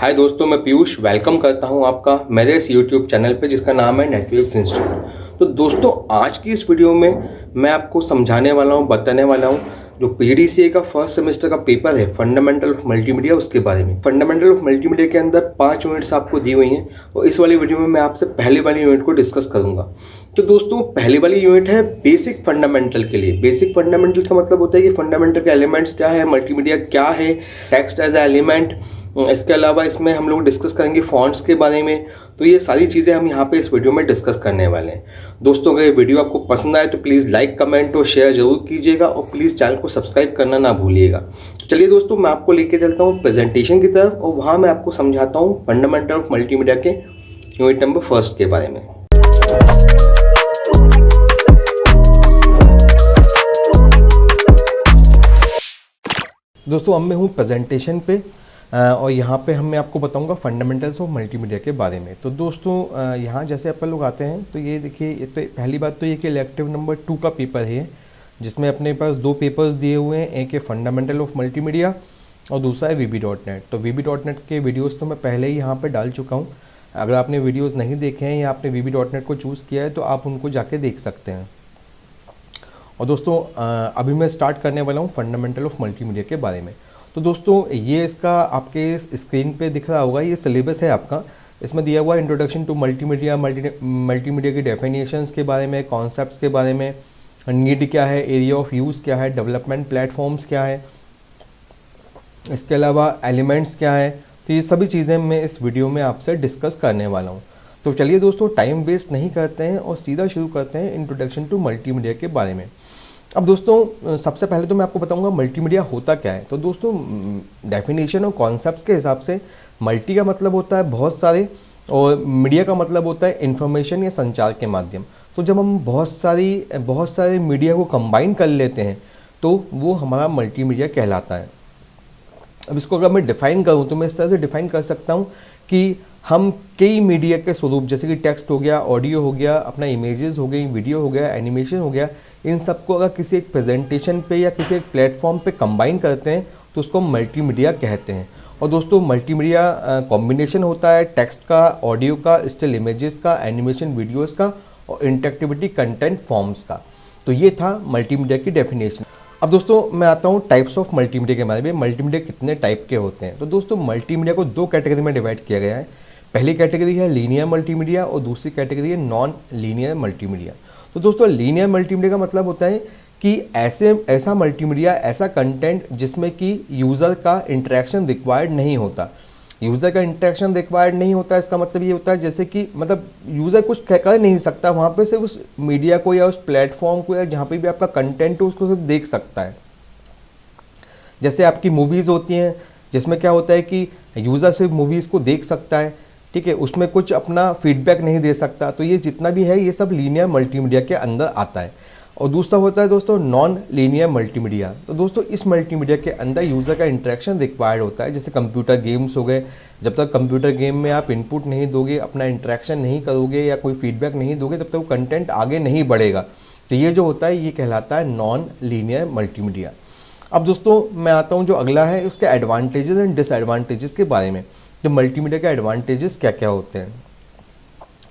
हाय दोस्तों, मैं पीयूष वेलकम करता हूं आपका मेरे इस यूट्यूब चैनल पे जिसका नाम है नेटवेव्स इंस्टीट्यूट। तो दोस्तों, आज की इस वीडियो में मैं आपको समझाने वाला हूं, बताने वाला हूं जो पीडीसीए का फर्स्ट सेमेस्टर का पेपर है फंडामेंटल ऑफ मल्टीमीडिया, उसके बारे में। फंडामेंटल ऑफ मल्टीमीडिया के अंदर 5 यूनिट्स आपको दी हुई हैं और इस वाली वीडियो में मैं आपसे पहले वाली यूनिट को डिस्कस करूंगा। तो दोस्तों, पहली वाली यूनिट है बेसिक फंडामेंटल के लिए। बेसिक फंडामेंटल का मतलब होता है कि फंडामेंटल के एलिमेंट्स क्या है, मल्टीमीडिया क्या है, टेक्स्ट एज ए एलिमेंट। इसके अलावा इसमें हम लोग डिस्कस करेंगे फॉन्ट्स के बारे में। तो ये सारी चीज़ें हम यहाँ पे इस वीडियो में डिस्कस करने वाले हैं। दोस्तों, अगर ये वीडियो आपको पसंद आए तो प्लीज़ लाइक, कमेंट और शेयर जरूर कीजिएगा और प्लीज़ चैनल को सब्सक्राइब करना ना भूलिएगा। तो चलिए दोस्तों, मैं आपको लेके चलता हूँ प्रेजेंटेशन की तरफ और वहाँ मैं आपको समझाता हूँ फंडामेंटल ऑफ मल्टीमीडिया के यूनिट नंबर 1 के बारे में। दोस्तों, अब मैं हूँ प्रेजेंटेशन पे और यहाँ पे मैं आपको बताऊंगा फंडामेंटल्स ऑफ मल्टीमीडिया के बारे में। तो दोस्तों, यहाँ जैसे अपन लोग आते हैं तो ये देखिए, ये तो पहली बात तो ये कि इलेक्टिव नंबर 2 का पेपर है जिसमें अपने पास 2 पेपर्स दिए हुए हैं। एक है फंडामेंटल ऑफ मल्टीमीडिया और दूसरा है VB.NET। तो VB.NEट के वीडियोज़ तो मैं पहले ही यहाँ पर डाल चुका हूँ। अगर आपने वीडियोज़ नहीं देखे हैं या आपने VB.NEट को चूज़ किया है तो आप उनको जाके देख सकते हैं। और दोस्तों, अभी मैं स्टार्ट करने वाला हूँ फंडामेंटल ऑफ मल्टीमीडिया के बारे में। तो दोस्तों, ये इसका आपके स्क्रीन पे दिख रहा होगा, ये सिलेबस है आपका। इसमें दिया हुआ इंट्रोडक्शन टू मल्टीमीडिया, मल्टीमीडिया की डेफिनेशंस के बारे में, कॉन्सेप्ट्स के बारे में, नीड क्या है, एरिया ऑफ यूज़ क्या है, डेवलपमेंट प्लेटफॉर्म्स क्या है, इसके अलावा एलिमेंट्स क्या है। तो ये सभी चीज़ें मैं इस वीडियो में आपसे डिस्कस करने वाला हूँ। तो चलिए दोस्तों, टाइम वेस्ट नहीं करते हैं और सीधा शुरू करते हैं इंट्रोडक्शन टू मल्टीमीडिया के बारे में। अब दोस्तों, सबसे पहले तो मैं आपको बताऊंगा मल्टीमीडिया होता क्या है। तो दोस्तों, डेफिनेशन और कॉन्सेप्ट्स के हिसाब से मल्टी का मतलब होता है बहुत सारे और मीडिया का मतलब होता है इन्फॉर्मेशन या संचार के माध्यम। तो जब हम बहुत सारे मीडिया को कंबाइन कर लेते हैं तो वो हमारा मल्टीमीडिया कहलाता है। अब इसको अगर मैं डिफ़ाइन करूँ तो मैं इस तरह से डिफ़ाइन कर सकता हूँ कि हम कई मीडिया के स्वरूप, जैसे कि टेक्स्ट हो गया, ऑडियो हो गया, अपना इमेजेस हो गई, वीडियो हो गया, एनिमेशन हो गया, इन सबको अगर किसी एक प्रेजेंटेशन पे या किसी एक प्लेटफॉर्म पे कंबाइन करते हैं तो उसको मल्टीमीडिया कहते हैं। और दोस्तों, मल्टीमीडिया कॉम्बिनेशन होता है टेक्स्ट का, ऑडियो का, स्टिल इमेजेस का, एनिमेशन वीडियोज़ का और इंटरेक्टिविटी कंटेंट फॉर्म्स का। तो ये था मल्टीमीडिया की डेफिनेशन। अब दोस्तों, मैं आता हूँ टाइप्स ऑफ मल्टीमीडिया के बारे में। मल्टीमीडिया कितने टाइप के होते हैं। तो दोस्तों, मल्टीमीडिया को 2 कैटेगरी में डिवाइड किया गया है। पहली कैटेगरी है लीनियर मल्टीमीडिया और दूसरी कैटेगरी है नॉन लीनियर मल्टीमीडिया। तो दोस्तों, लीनियर मल्टीमीडिया का मतलब होता है कि ऐसा मल्टीमीडिया, ऐसा कंटेंट जिसमें कि यूज़र का इंटरेक्शन रिक्वायर्ड नहीं होता। यूज़र का इंटरेक्शन रिक्वायर्ड नहीं होता, इसका मतलब ये होता है जैसे कि मतलब यूज़र कुछ कर नहीं सकता वहाँ पे, सिर्फ उस मीडिया को या उस प्लेटफॉर्म को या जहाँ पे भी आपका कंटेंट हो उसको सिर्फ देख सकता है। जैसे आपकी मूवीज़ होती हैं जिसमें क्या होता है कि यूज़र सिर्फ मूवीज़ को देख सकता है, ठीक है, उसमें कुछ अपना फीडबैक नहीं दे सकता। तो ये जितना भी है ये सब लीनियर मल्टीमीडिया के अंदर आता है। और दूसरा होता है दोस्तों नॉन लीनियर मल्टीमीडिया। तो दोस्तों, इस मल्टीमीडिया के अंदर यूज़र का इंटरेक्शन रिक्वायर्ड होता है। जैसे कंप्यूटर गेम्स हो गए, जब तक कंप्यूटर गेम में आप इनपुट नहीं दोगे, अपना इंटरेक्शन नहीं करोगे या कोई फीडबैक नहीं दोगे, तब तक वो कंटेंट आगे नहीं बढ़ेगा। तो ये जो होता है ये कहलाता है नॉन लीनियर मल्टीमीडिया। अब दोस्तों, मैं आता हूँ जो अगला है उसके एडवांटेजेस एंड डिसएडवांटेजेस के बारे में। तो मल्टीमीडिया के एडवांटेजेस क्या क्या होते हैं।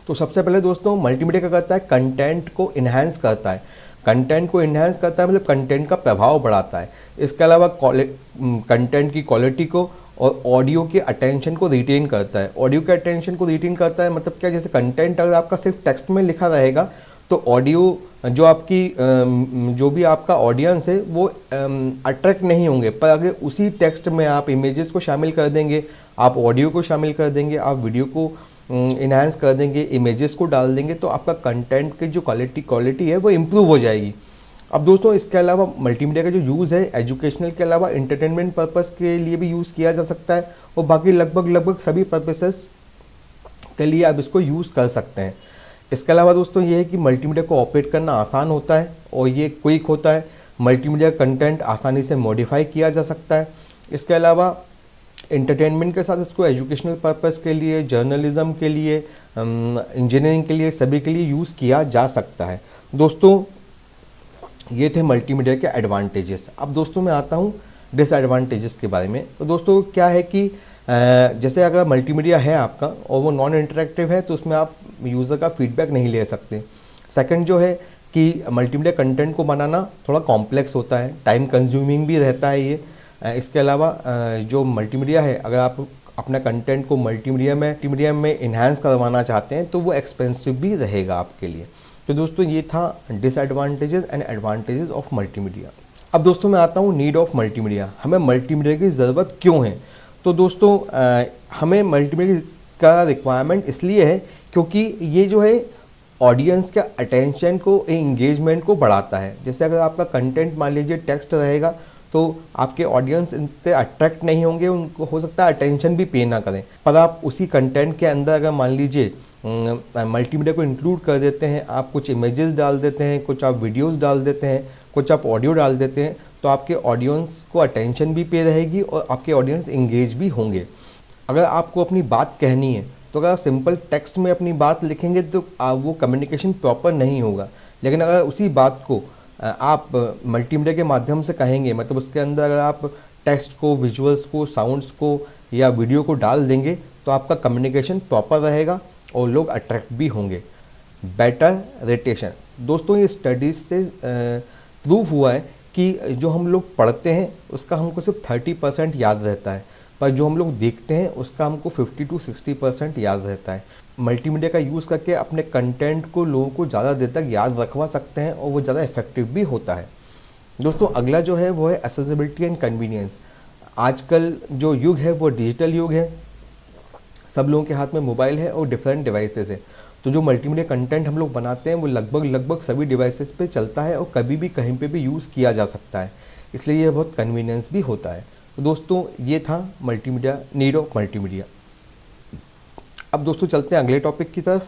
तो सबसे पहले दोस्तों, मल्टीमीडिया क्या करता है, कंटेंट को इन्हांस करता है। कंटेंट को इन्हांस करता है मतलब कंटेंट का प्रभाव बढ़ाता है। इसके अलावा कंटेंट की क्वालिटी को और ऑडियो के अटेंशन को रिटेन करता है। ऑडियो के अटेंशन को रिटेन करता है मतलब क्या, जैसे कंटेंट अगर आपका सिर्फ टेक्स्ट में लिखा रहेगा तो ऑडियो जो आपकी जो भी आपका ऑडियंस है वो अट्रैक्ट नहीं होंगे। पर अगर उसी टेक्स्ट में आप इमेजेस को शामिल कर देंगे, आप ऑडियो को शामिल कर देंगे, आप वीडियो को इन्हांस कर देंगे, इमेजेस को डाल देंगे, तो आपका कंटेंट की जो क्वालिटी है वो इम्प्रूव हो जाएगी। अब दोस्तों, इसके अलावा मल्टीमीडिया का जो यूज़ है एजुकेशनल के अलावा इंटरटेनमेंट पर्पस के लिए भी यूज़ किया जा सकता है और बाकी लगभग सभी पर्पसेस के लिए आप इसको यूज़ कर सकते हैं। इसके अलावा दोस्तों ये है कि मल्टीमीडिया को ऑपरेट करना आसान होता है और ये क्विक होता है। मल्टीमीडिया कंटेंट आसानी से मॉडिफाई किया जा सकता है। इसके अलावा एंटरटेनमेंट के साथ इसको एजुकेशनल पर्पस के लिए, जर्नलिज्म के लिए, इंजीनियरिंग के लिए, सभी के लिए यूज़ किया जा सकता है। दोस्तों, ये थे मल्टीमीडिया के एडवांटेजेस। अब दोस्तों मैं आता हूँ डिसएडवांटेजेस के बारे में। तो दोस्तों क्या है कि जैसे अगर मल्टीमीडिया है आपका और वो नॉन इंटरेक्टिव है तो उसमें आप यूज़र का फीडबैक नहीं ले सकते। सेकंड जो है कि मल्टीमीडिया कंटेंट को बनाना थोड़ा कॉम्प्लेक्स होता है, टाइम कंज्यूमिंग भी रहता है ये। इसके अलावा जो मल्टीमीडिया है, अगर आप अपना कंटेंट को मल्टीमीडिया में इन्हांस करवाना चाहते हैं तो वो एक्सपेंसिव भी रहेगा आपके लिए। तो दोस्तों ये था disadvantages and advantages of multimedia. अब दोस्तों मैं आता हूँ नीड ऑफ मल्टीमीडिया, हमें मल्टीमीडिया की ज़रूरत क्यों है। तो दोस्तों हमें मल्टीमीडिया का रिक्वायरमेंट इसलिए है क्योंकि ये जो है ऑडियंस के अटेंशन को, एंगेजमेंट को बढ़ाता है। जैसे अगर आपका कंटेंट मान लीजिए टेक्स्ट रहेगा तो आपके ऑडियंस इतने अट्रैक्ट नहीं होंगे, उनको हो सकता है अटेंशन भी पे ना करें। पर आप उसी कंटेंट के अंदर अगर मान लीजिए मल्टीमीडिया को इंक्लूड कर देते हैं, आप कुछ इमेजेस डाल देते हैं, कुछ आप वीडियोस डाल देते हैं, कुछ आप ऑडियो डाल देते हैं, तो आपके ऑडियंस को अटेंशन भी पे रहेगी और आपके ऑडियंस इंगेज भी होंगे। अगर आपको अपनी बात कहनी है तो अगर आप सिंपल टेक्स्ट में अपनी बात लिखेंगे तो वो कम्युनिकेशन प्रॉपर नहीं होगा। लेकिन अगर उसी बात को आप मल्टीमीडिया के माध्यम से कहेंगे, मतलब उसके अंदर अगर आप टेक्स्ट को, विजुअल्स को, साउंड्स को या वीडियो को डाल देंगे तो आपका कम्युनिकेशन प्रॉपर रहेगा और लोग अट्रैक्ट भी होंगे। बेटर रिटेशन, दोस्तों ये स्टडीज़ से प्रूव हुआ है कि जो हम लोग पढ़ते हैं उसका हमको सिर्फ 30% याद रहता है, पर जो हम लोग देखते हैं उसका हमको 50 to 60% याद रहता है। मल्टीमीडिया का यूज़ करके अपने कंटेंट को लोगों को ज़्यादा देर तक याद रखवा सकते हैं और वो ज़्यादा इफेक्टिव भी होता है। दोस्तों अगला जो है वो है एक्सेसिबिलिटी एंड कन्वीनियंस। आजकल जो युग है वो डिजिटल युग है, सब लोगों के हाथ में मोबाइल है और डिफरेंट डिवाइसेस है। तो जो मल्टीमीडिया कंटेंट हम लोग बनाते हैं वो लगभग सभी डिवाइसेस पे चलता है और कभी भी कहीं पे भी यूज़ किया जा सकता है, इसलिए ये बहुत कन्वीनियंस भी होता है। तो दोस्तों ये था मल्टीमीडिया, नीड ऑफ मल्टीमीडिया। अब दोस्तों चलते हैं अगले टॉपिक की तरफ,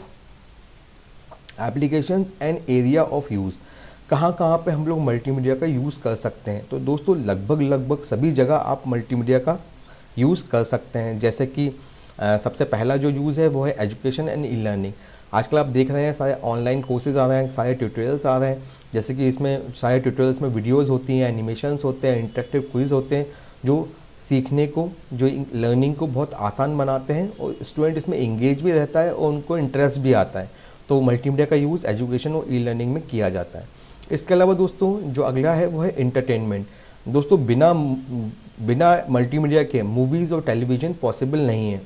application and area of use. कहाँ कहाँ पे हम लोग मल्टीमीडिया का यूज़ कर सकते हैं। तो दोस्तों लगभग सभी जगह आप मल्टीमीडिया का यूज़ कर सकते हैं। जैसे कि सबसे पहला जो यूज़ है वो है एजुकेशन एंड ई लर्निंग। आजकल आप देख रहे हैं सारे ऑनलाइन कोर्सेज आ रहे हैं, सारे ट्यूटोरियल्स आ रहे हैं। जैसे कि इसमें सारे ट्यूटोरियल्स में वीडियोज़ होती हैं, एनिमेशंस होते हैं, इंटरेक्टिव क्विज होते हैं जो सीखने को, जो लर्निंग को बहुत आसान बनाते हैं और स्टूडेंट इसमें एंगेज भी रहता है और उनको इंटरेस्ट भी आता है। तो मल्टीमीडिया का यूज़ एजुकेशन और ई लर्निंग में किया जाता है। इसके अलावा दोस्तों जो अगला है वो है एंटरटेनमेंट। दोस्तों बिना मल्टीमीडिया के मूवीज़ और टेलीविज़न पॉसिबल नहीं है।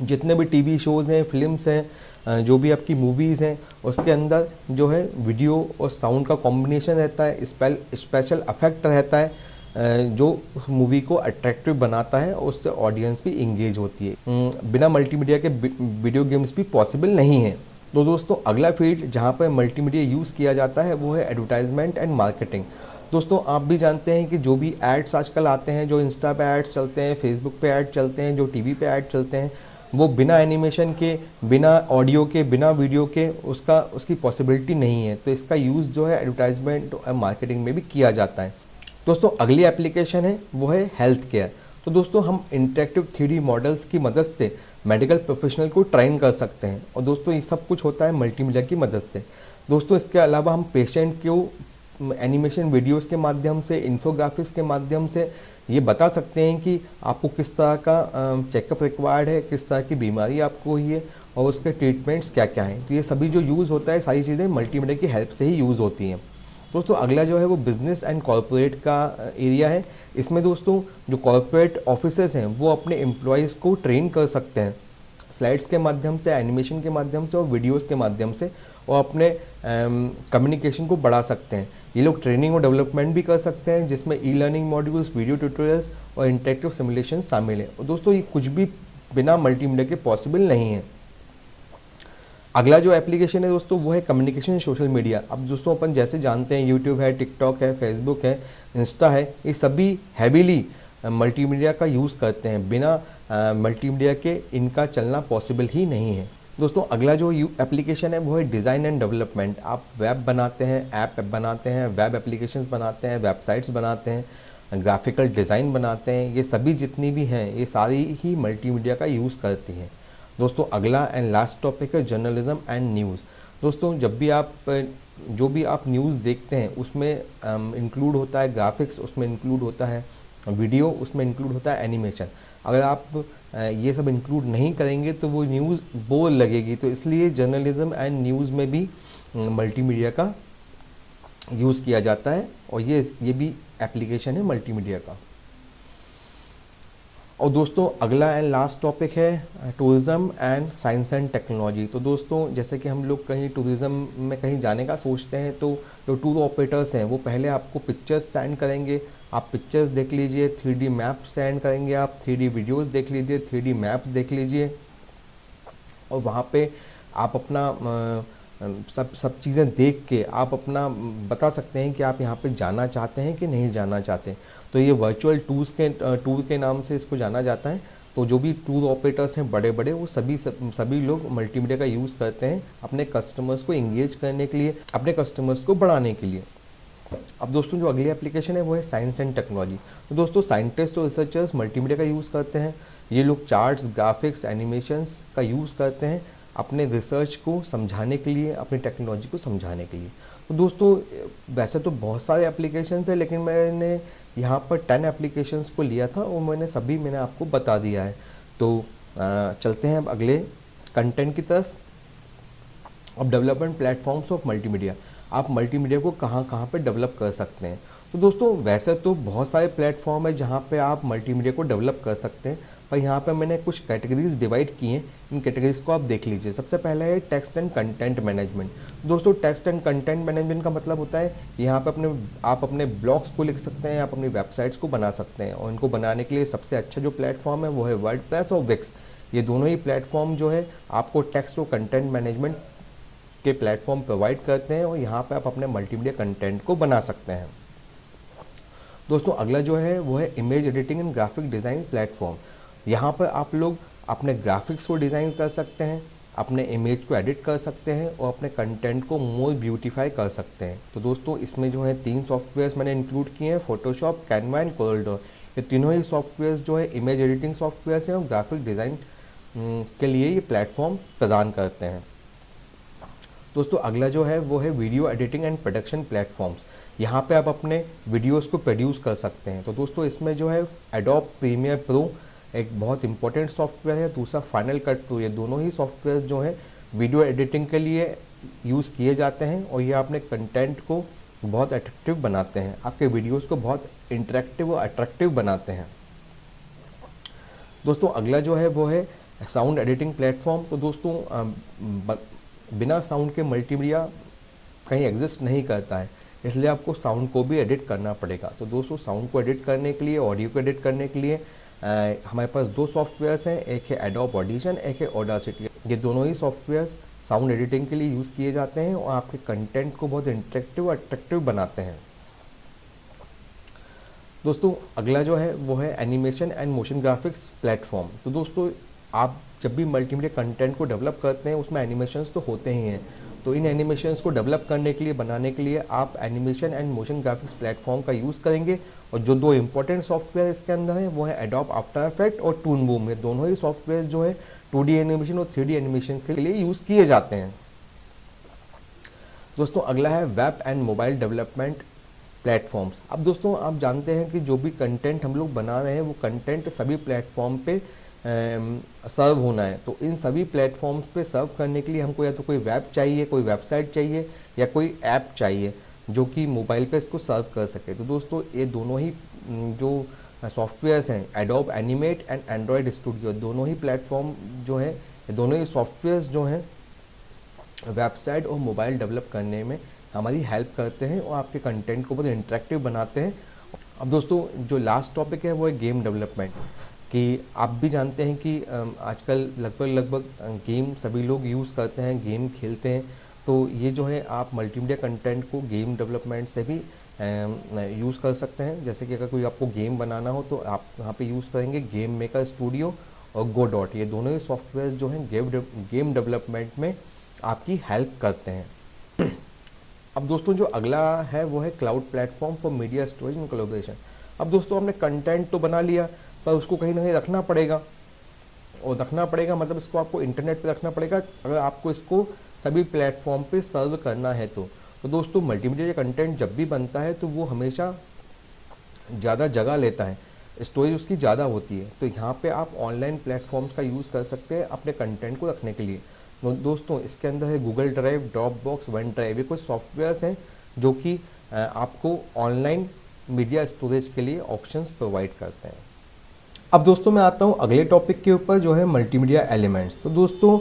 जितने भी टीवी शोज़ हैं, फिल्म्स हैं, जो भी आपकी मूवीज़ हैं, उसके अंदर जो है वीडियो और साउंड का कॉम्बिनेशन रहता है, स्पेशल इफेक्ट रहता है जो मूवी को अट्रैक्टिव बनाता है और उससे ऑडियंस भी इंगेज होती है। बिना मल्टीमीडिया के वीडियो गेम्स भी पॉसिबल नहीं है। तो दोस्तों अगला फील्ड जहाँ पर मल्टीमीडिया यूज़ किया जाता है वो है एडवर्टाइजमेंट एंड मार्केटिंग। दोस्तों आप भी जानते हैं कि जो भी एड्स आजकल आते हैं, जो इंस्टा पे एड्स चलते हैं, फेसबुक पे ऐड चलते हैं, जो टीवी पे ऐड चलते हैं, वो बिना एनिमेशन के, बिना ऑडियो के, बिना वीडियो के उसकी पॉसिबिलिटी नहीं है। तो इसका यूज़ जो है एडवर्टाइजमेंट और मार्केटिंग में भी किया जाता है। दोस्तों अगली एप्लीकेशन है वो है हेल्थ केयर। तो दोस्तों हम इंटरेक्टिव 3D मॉडल्स की मदद से मेडिकल प्रोफेशनल को ट्रेन कर सकते हैं और दोस्तों ये सब कुछ होता है मल्टीमीडिया की मदद से। दोस्तों इसके अलावा हम पेशेंट को एनिमेशन वीडियोस के माध्यम से, इन्फोग्राफिक्स के माध्यम से ये बता सकते हैं कि आपको किस तरह का चेकअप रिक्वायर्ड है, किस तरह की बीमारी आपको हुई है और उसके ट्रीटमेंट्स क्या क्या हैं। तो ये सभी जो यूज़ होता है, सारी चीज़ें मल्टीमीडिया की हेल्प से ही यूज़ होती हैं। दोस्तों अगला जो है वो बिज़नेस एंड कॉर्पोरेट का एरिया है। इसमें दोस्तों जो कॉर्पोरेट ऑफिसर्स हैं वो अपने एम्प्लॉयज़ को ट्रेन कर सकते हैं स्लाइड्स के माध्यम से, एनिमेशन के माध्यम से और वीडियोस के माध्यम से, और अपने कम्युनिकेशन को बढ़ा सकते हैं। ये लोग ट्रेनिंग और डेवलपमेंट भी कर सकते हैं जिसमें e learning modules, video tutorials और इंटरेक्टिव सिमुलेशन शामिल है। और दोस्तों ये कुछ भी बिना मल्टीमीडिया के पॉसिबल नहीं है। अगला जो एप्लीकेशन है दोस्तों वो है कम्युनिकेशन सोशल मीडिया। अब दोस्तों अपन जैसे जानते हैं यूट्यूब है, टिकटॉक है, फेसबुक है, इंस्टा है, ये सभी हैवीली मल्टीमीडिया का यूज़ करते हैं। बिना मल्टीमीडिया के इनका चलना पॉसिबल ही नहीं है। दोस्तों अगला जो एप्लीकेशन है वो है डिज़ाइन एंड डेवलपमेंट। आप वेब बनाते हैं, ऐप बनाते हैं, वेब एप्लीकेशंस बनाते हैं, वेबसाइट्स बनाते हैं, ग्राफिकल डिज़ाइन बनाते हैं, ये सभी जितनी भी हैं ये सारी ही मल्टीमीडिया का यूज़ करती हैं। दोस्तों अगला एंड लास्ट टॉपिक है जर्नलिज्म एंड न्यूज़। दोस्तों जब भी आप जो भी आप न्यूज़ देखते हैं उसमें इंक्लूड होता है ग्राफिक्स, उसमें इंक्लूड होता है वीडियो, उसमें इंक्लूड होता है एनिमेशन। अगर आप ये सब इंक्लूड नहीं करेंगे तो वो न्यूज़ बोर लगेगी। तो इसलिए जर्नलिज्म एंड न्यूज़ में भी मल्टीमीडिया का यूज़ किया जाता है, और ये भी एप्लीकेशन है मल्टीमीडिया का। और दोस्तों अगला एंड लास्ट टॉपिक है tourism and science and technology. तो दोस्तों जैसे कि हम लोग कहीं टूरिज़्म में कहीं जाने का सोचते हैं तो जो टूर ऑपरेटर्स हैं वो पहले आपको पिक्चर्स सेंड करेंगे, आप पिक्चर्स देख लीजिए, 3D मैप सेंड करेंगे, आप 3D वीडियोस देख लीजिए, 3D मैप्स देख लीजिए, और वहाँ पे आप अपना सब चीज़ें देख के आप अपना बता सकते हैं कि आप यहाँ पे जाना चाहते हैं कि नहीं जाना चाहते। तो ये वर्चुअल टूर के नाम से इसको जाना जाता है। तो जो भी टूर ऑपरेटर्स हैं बड़े बड़े, वो सभी लोग मल्टीमीडिया का यूज़ करते हैं अपने कस्टमर्स को इंगेज करने के लिए, अपने कस्टमर्स को बढ़ाने के लिए। अब दोस्तों जो अगली एप्लीकेशन है वो है साइंस एंड टेक्नोलॉजी। तो दोस्तों साइंटिस्ट और रिसर्चर्स मल्टीमीडिया का यूज़ करते हैं। ये लोग चार्ट्स, ग्राफिक्स, एनिमेशंस का यूज़ करते हैं अपने रिसर्च को समझाने के लिए, अपनी टेक्नोलॉजी को समझाने के लिए। तो दोस्तों वैसे तो बहुत सारे एप्लीकेशंस हैं, लेकिन मैंने यहाँ पर 10 एप्लीकेशंस को लिया था और मैंने आपको बता दिया है। तो चलते हैं अब अगले कंटेंट की तरफ। अब डेवलपमेंट प्लेटफॉर्म्स ऑफ मल्टीमीडिया, आप मल्टीमीडिया को कहाँ कहाँ पे डेवलप कर सकते हैं। तो दोस्तों वैसे तो बहुत सारे प्लेटफॉर्म है जहाँ पे आप मल्टीमीडिया को डेवलप कर सकते हैं, पर यहाँ पे मैंने कुछ कैटेगरीज डिवाइड की हैं। इन कैटेगरीज को आप देख लीजिए। सबसे पहला है टेक्स्ट एंड कंटेंट मैनेजमेंट। दोस्तों टेक्स्ट एंड कंटेंट मैनेजमेंट का मतलब होता है यहाँ पे आप अपने ब्लॉग्स को लिख सकते हैं, आप अपनी वेबसाइट्स को बना सकते हैं, और इनको बनाने के लिए सबसे अच्छा जो प्लेटफॉर्म है वो है वर्डप्रेस और विक्स। ये दोनों ही प्लेटफॉर्म जो है आपको टेक्स्ट और कंटेंट मैनेजमेंट के प्लेटफॉर्म प्रोवाइड करते हैं, और यहाँ पे आप अपने मल्टीमीडिया कंटेंट को बना सकते हैं। दोस्तों अगला जो है वो है image editing and graphic design platform. यहाँ पर आप लोग अपने ग्राफिक्स को डिज़ाइन कर सकते हैं, अपने इमेज को एडिट कर सकते हैं, और अपने कंटेंट को मोर ब्यूटीफाई कर सकते हैं। तो दोस्तों इसमें जो है 3 सॉफ्टवेयर्स मैंने इंक्लूड किए हैं, फोटोशॉप, कैनवा एंड कोरलड्रॉ। ये तीनों ही सॉफ्टवेयर्स जो है इमेज एडिटिंग सॉफ्टवेयर्स हैं और ग्राफिक डिज़ाइन के लिए ये प्लेटफॉर्म प्रदान करते हैं। दोस्तों अगला जो है वो है video editing and production platforms. यहाँ पे आप अपने वीडियोस को प्रोड्यूस कर सकते हैं। तो दोस्तों इसमें जो है एडोब प्रीमियर प्रो एक बहुत इंपॉर्टेंट सॉफ्टवेयर है, दूसरा फाइनल कट प्रो। ये दोनों ही सॉफ्टवेयर जो है वीडियो एडिटिंग के लिए यूज़ किए जाते हैं, और ये अपने कंटेंट को बहुत अट्रैक्टिव बनाते हैं, आपके वीडियोज़ को बहुत इंटरेक्टिव और अट्रैक्टिव बनाते हैं। दोस्तों अगला जो है वो है साउंड एडिटिंग प्लेटफॉर्म। तो दोस्तों बिना साउंड के मल्टीमीडिया कहीं एग्जिस्ट नहीं करता है, इसलिए आपको साउंड को भी एडिट करना पड़ेगा। तो दोस्तों साउंड को एडिट करने के लिए, ऑडियो को एडिट करने के लिए हमारे पास 2 सॉफ्टवेयर्स हैं, एक है एडोब ऑडिशन, एक है ऑडासिटी। ये दोनों ही सॉफ्टवेयर्स साउंड एडिटिंग के लिए यूज़ किए जाते हैं और आपके कंटेंट को बहुत इंटरेक्टिव और अट्रैक्टिव बनाते हैं। दोस्तों अगला जो है वो है animation and motion graphics platform. तो दोस्तों आप जब भी मल्टीमीडिया कंटेंट को डेवलप करते हैं उसमें एनिमेशंस तो होते ही हैं। तो इन एनिमेशंस को डेवलप करने के लिए, बनाने के लिए आप animation and motion graphics platform का यूज़ करेंगे। और जो 2 इंपॉर्टेंट सॉफ्टवेयर इसके अंदर हैं वो है एडोब आफ्टर इफेक्ट और टून बूम। ये दोनों ही सॉफ्टवेयर जो है 2D एनिमेशन और 3D एनिमेशन के लिए यूज़ किए जाते हैं। दोस्तों अगला है web and mobile development platforms. अब दोस्तों आप जानते हैं कि जो भी कंटेंट हम लोग बना रहे हैं वो कंटेंट सभी प्लेटफॉर्म पे सर्व होना है। तो इन सभी प्लेटफॉर्म्स पे सर्व करने के लिए हमको या तो कोई वेब चाहिए, कोई वेबसाइट चाहिए, या कोई ऐप चाहिए जो कि मोबाइल पे इसको सर्व कर सके। तो दोस्तों ये दोनों ही जो सॉफ्टवेयर्स हैं, adobe animate and Android studio, दोनों ही प्लेटफॉर्म जो है, दोनों ही सॉफ्टवेयर्स जो हैं वेबसाइट और मोबाइल डेवलप करने में हमारी हेल्प करते हैं और आपके कंटेंट को बहुत इंटरेक्टिव बनाते हैं। अब दोस्तों जो लास्ट टॉपिक है वो है गेम डेवलपमेंट। कि आप भी जानते हैं कि आजकल लगभग गेम सभी लोग यूज़ करते हैं, गेम खेलते हैं। तो ये जो है आप मल्टीमीडिया कंटेंट को गेम डेवलपमेंट से भी यूज़ कर सकते हैं। जैसे कि अगर कोई आपको गेम बनाना हो तो आप यहाँ पे यूज़ करेंगे गेम मेकर स्टूडियो और गोडॉट। ये दोनों ही सॉफ्टवेयर जो हैं गेम डेवलपमेंट में आपकी हेल्प करते हैं। अब दोस्तों जो अगला है वो है cloud platform for media storage and collaboration. अब दोस्तों हमने कंटेंट तो बना लिया, पर उसको कहीं ना कहीं रखना पड़ेगा, और रखना पड़ेगा मतलब इसको आपको इंटरनेट पे रखना पड़ेगा अगर आपको इसको सभी प्लेटफॉर्म पे सर्व करना है। तो दोस्तों मल्टीमीडिया कंटेंट जब भी बनता है तो वो हमेशा ज़्यादा जगह लेता है। स्टोरेज उसकी ज़्यादा होती है। तो यहाँ पे आप ऑनलाइन प्लेटफॉर्म्स का यूज़ कर सकते हैं अपने कंटेंट को रखने के लिए। दोस्तों इसके अंदर है Google drive, drop box, one drive, ये कुछ सॉफ्टवेयर्स हैं जो कि आपको ऑनलाइन मीडिया स्टोरेज के लिए ऑप्शंस प्रोवाइड करते हैं। अब दोस्तों मैं आता हूँ अगले टॉपिक के ऊपर जो है मल्टीमीडिया एलिमेंट्स। तो दोस्तों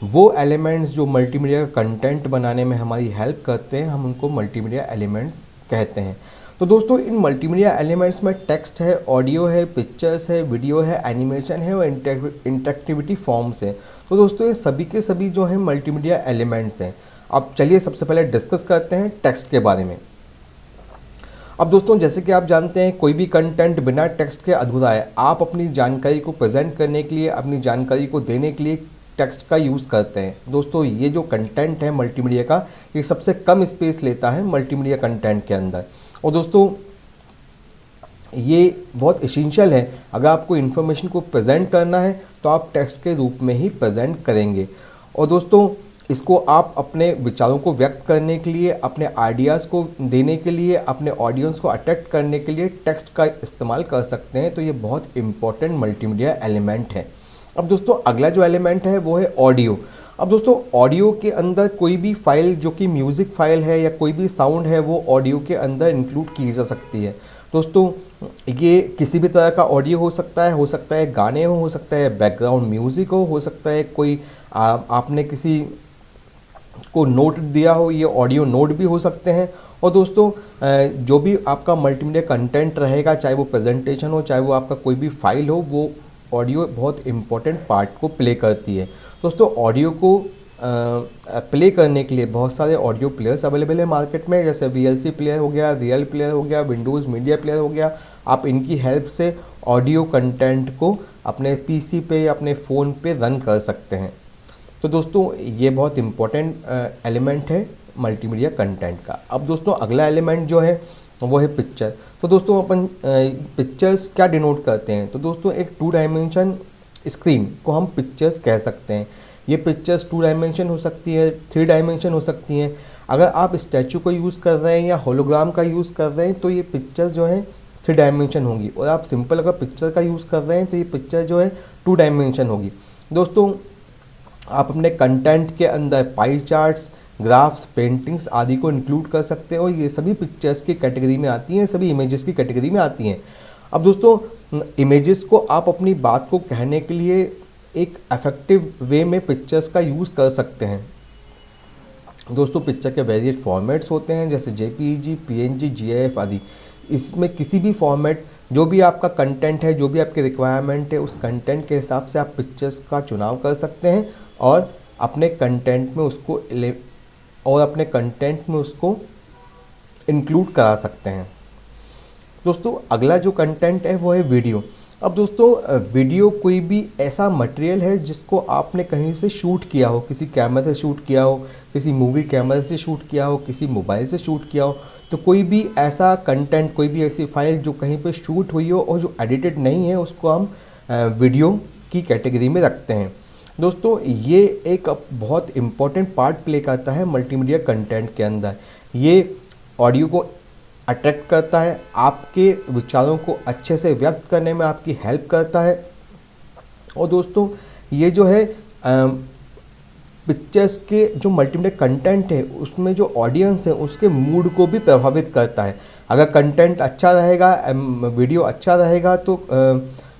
वो एलिमेंट्स जो मल्टीमीडिया का कंटेंट बनाने में हमारी हेल्प करते हैं, हम उनको मल्टीमीडिया एलिमेंट्स कहते हैं। तो दोस्तों इन मल्टीमीडिया एलिमेंट्स में टेक्स्ट है, ऑडियो है, पिक्चर्स है, वीडियो है, एनिमेशन है और इंटरेक्टिविटी फॉर्म्स है। तो दोस्तों ये सभी के सभी जो है मल्टीमीडिया एलिमेंट्स हैं। अब चलिए सबसे पहले डिस्कस करते हैं टेक्स्ट के बारे में। अब दोस्तों जैसे कि आप जानते हैं कोई भी कंटेंट बिना टेक्स्ट के अधूरा है। आप अपनी जानकारी को प्रेजेंट करने के लिए, अपनी जानकारी को देने के लिए टेक्स्ट का यूज़ करते हैं। दोस्तों ये जो कंटेंट है मल्टीमीडिया का, ये सबसे कम स्पेस लेता है मल्टीमीडिया कंटेंट के अंदर। और दोस्तों ये बहुत एसेंशियल है, अगर आपको इन्फॉर्मेशन को प्रेजेंट करना है तो आप टेक्स्ट के रूप में ही प्रेजेंट करेंगे। और दोस्तों इसको आप अपने विचारों को व्यक्त करने के लिए, अपने आइडियाज़ को देने के लिए, अपने ऑडियंस को अट्रैक्ट करने के लिए टेक्स्ट का इस्तेमाल कर सकते हैं। तो ये बहुत इंपॉर्टेंट मल्टीमीडिया एलिमेंट है। अब दोस्तों अगला जो एलिमेंट है वो है ऑडियो। अब दोस्तों ऑडियो के अंदर कोई भी फाइल जो कि म्यूज़िक फाइल है या कोई भी साउंड है वो ऑडियो के अंदर इंक्लूड की जा सकती है। दोस्तों ये किसी भी तरह का ऑडियो हो सकता है गाने हो सकता है बैकग्राउंड म्यूज़िक हो सकता है कोई आपने किसी को नोट दिया हो, ये ऑडियो नोट भी हो सकते हैं। और दोस्तों जो भी आपका मल्टीमीडिया कंटेंट रहेगा, चाहे वो प्रेजेंटेशन हो, चाहे वो आपका कोई भी फाइल हो, वो ऑडियो बहुत इंपॉर्टेंट पार्ट को प्ले करती है। दोस्तों ऑडियो को प्ले करने के लिए बहुत सारे ऑडियो प्लेयर्स अवेलेबल है मार्केट में, जैसे VLC प्लेयर हो गया, रियल प्लेयर हो गया, विंडोज़ मीडिया प्लेयर हो गया। आप इनकी हेल्प से ऑडियो कंटेंट को अपने PC पे या अपने फ़ोन पे रन कर सकते हैं। तो दोस्तों ये बहुत इम्पोर्टेंट एलिमेंट है मल्टीमीडिया कंटेंट का। अब दोस्तों अगला एलिमेंट जो है वो है पिक्चर। तो दोस्तों अपन पिक्चर्स क्या डिनोट करते हैं? तो दोस्तों एक 2 डायमेंशन स्क्रीन को हम पिक्चर्स कह सकते हैं। ये पिक्चर्स 2 डायमेंशन हो सकती है, 3 डायमेंशन हो सकती हैं। अगर आप स्टैचू को यूज़ कर रहे हैं या होलोग्राम का यूज़ कर रहे हैं तो ये पिक्चर जो है 3 डायमेंशन होगी, और आप सिंपल अगर पिक्चर का यूज़ कर रहे हैं तो ये पिक्चर जो है 2 डायमेंशन होगी। दोस्तों आप अपने कंटेंट के अंदर पाई चार्ट्स, ग्राफ्स, पेंटिंग्स आदि को इंक्लूड कर सकते हैं और ये सभी पिक्चर्स की कैटेगरी में आती हैं, सभी इमेजेस की कैटेगरी में आती हैं। अब दोस्तों इमेजेस को आप अपनी बात को कहने के लिए एक इफेक्टिव वे में पिक्चर्स का यूज़ कर सकते हैं। दोस्तों पिक्चर के वेरिएट फॉर्मेट्स होते हैं, जैसे JPEG, PNG, GIF आदि। इसमें किसी भी फॉर्मेट, जो भी आपका कंटेंट है, जो भी आपकी रिक्वायरमेंट है, उस कंटेंट के हिसाब से आप पिक्चर्स का चुनाव कर सकते हैं और अपने कंटेंट में उसको इंक्लूड करा सकते हैं। दोस्तों अगला जो कंटेंट है वो है वीडियो। अब दोस्तों वीडियो कोई भी ऐसा मटेरियल है जिसको आपने कहीं से शूट किया हो, किसी कैमरा से शूट किया हो, किसी मूवी कैमरा से शूट किया हो, किसी मोबाइल से शूट किया हो। तो कोई भी ऐसा कंटेंट, कोई भी ऐसी फाइल जो कहीं पे शूट हुई हो और जो एडिटेड नहीं है, उसको हम वीडियो की कैटेगरी में रखते हैं। दोस्तों ये एक बहुत इम्पॉर्टेंट पार्ट प्ले करता है मल्टीमीडिया कंटेंट के अंदर। ये ऑडियो को अट्रैक्ट करता है, आपके विचारों को अच्छे से व्यक्त करने में आपकी हेल्प करता है। और दोस्तों ये जो है पिक्चर्स के जो मल्टीमीडिया कंटेंट है उसमें जो ऑडियंस है उसके मूड को भी प्रभावित करता है। अगर कंटेंट अच्छा रहेगा, वीडियो अच्छा रहेगा तो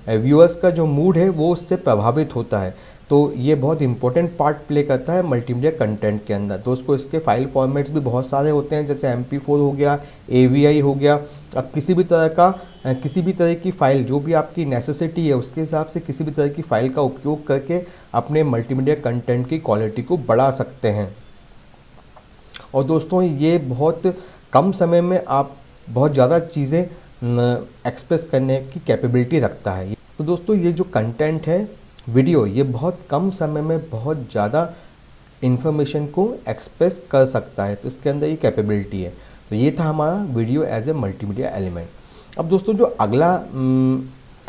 व्यूअर्स का जो मूड है वो उससे प्रभावित होता है। तो ये बहुत इंपॉर्टेंट पार्ट प्ले करता है मल्टीमीडिया कंटेंट के अंदर। दोस्तों इसके फाइल फॉर्मेट्स भी बहुत सारे होते हैं, जैसे MP4 हो गया, AVI हो गया। अब किसी भी तरह की फ़ाइल जो भी आपकी नेसेसिटी है उसके हिसाब से किसी भी तरह की फ़ाइल का उपयोग करके अपने मल्टीमीडिया कंटेंट की क्वालिटी को बढ़ा सकते हैं। और दोस्तों ये बहुत कम समय में आप बहुत ज़्यादा चीज़ें एक्सप्रेस करने की कैपेबिलिटी रखता है। तो दोस्तों ये जो कंटेंट है वीडियो, ये बहुत कम समय में बहुत ज़्यादा इन्फॉर्मेशन को एक्सप्रेस कर सकता है, तो इसके अंदर ये कैपेबिलिटी है। तो ये था हमारा video as a multimedia element. अब दोस्तों जो अगला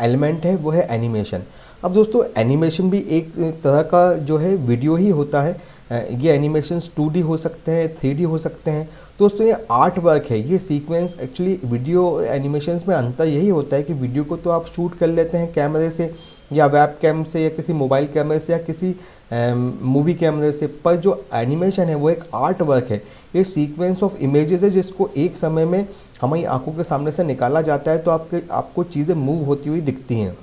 एलिमेंट है वो है एनिमेशन। अब दोस्तों एनिमेशन भी एक तरह का जो है वीडियो ही होता है। ये एनिमेशंस 2D हो सकते हैं, 3D हो सकते हैं। दोस्तों ये आर्ट वर्क है, ये सीक्वेंस एक्चुअली वीडियो एनिमेशंस में अंतर यही होता है कि वीडियो को तो आप शूट कर लेते हैं कैमरे से या वेब कैम से या किसी मोबाइल कैमरे से या किसी मूवी कैमरे से, पर जो एनिमेशन है वो एक आर्ट वर्क है। ये सीक्वेंस ऑफ इमेजेस है जिसको एक समय में हमारी आंखों के सामने से निकाला जाता है तो आपको चीज़ें मूव होती हुई दिखती हैं।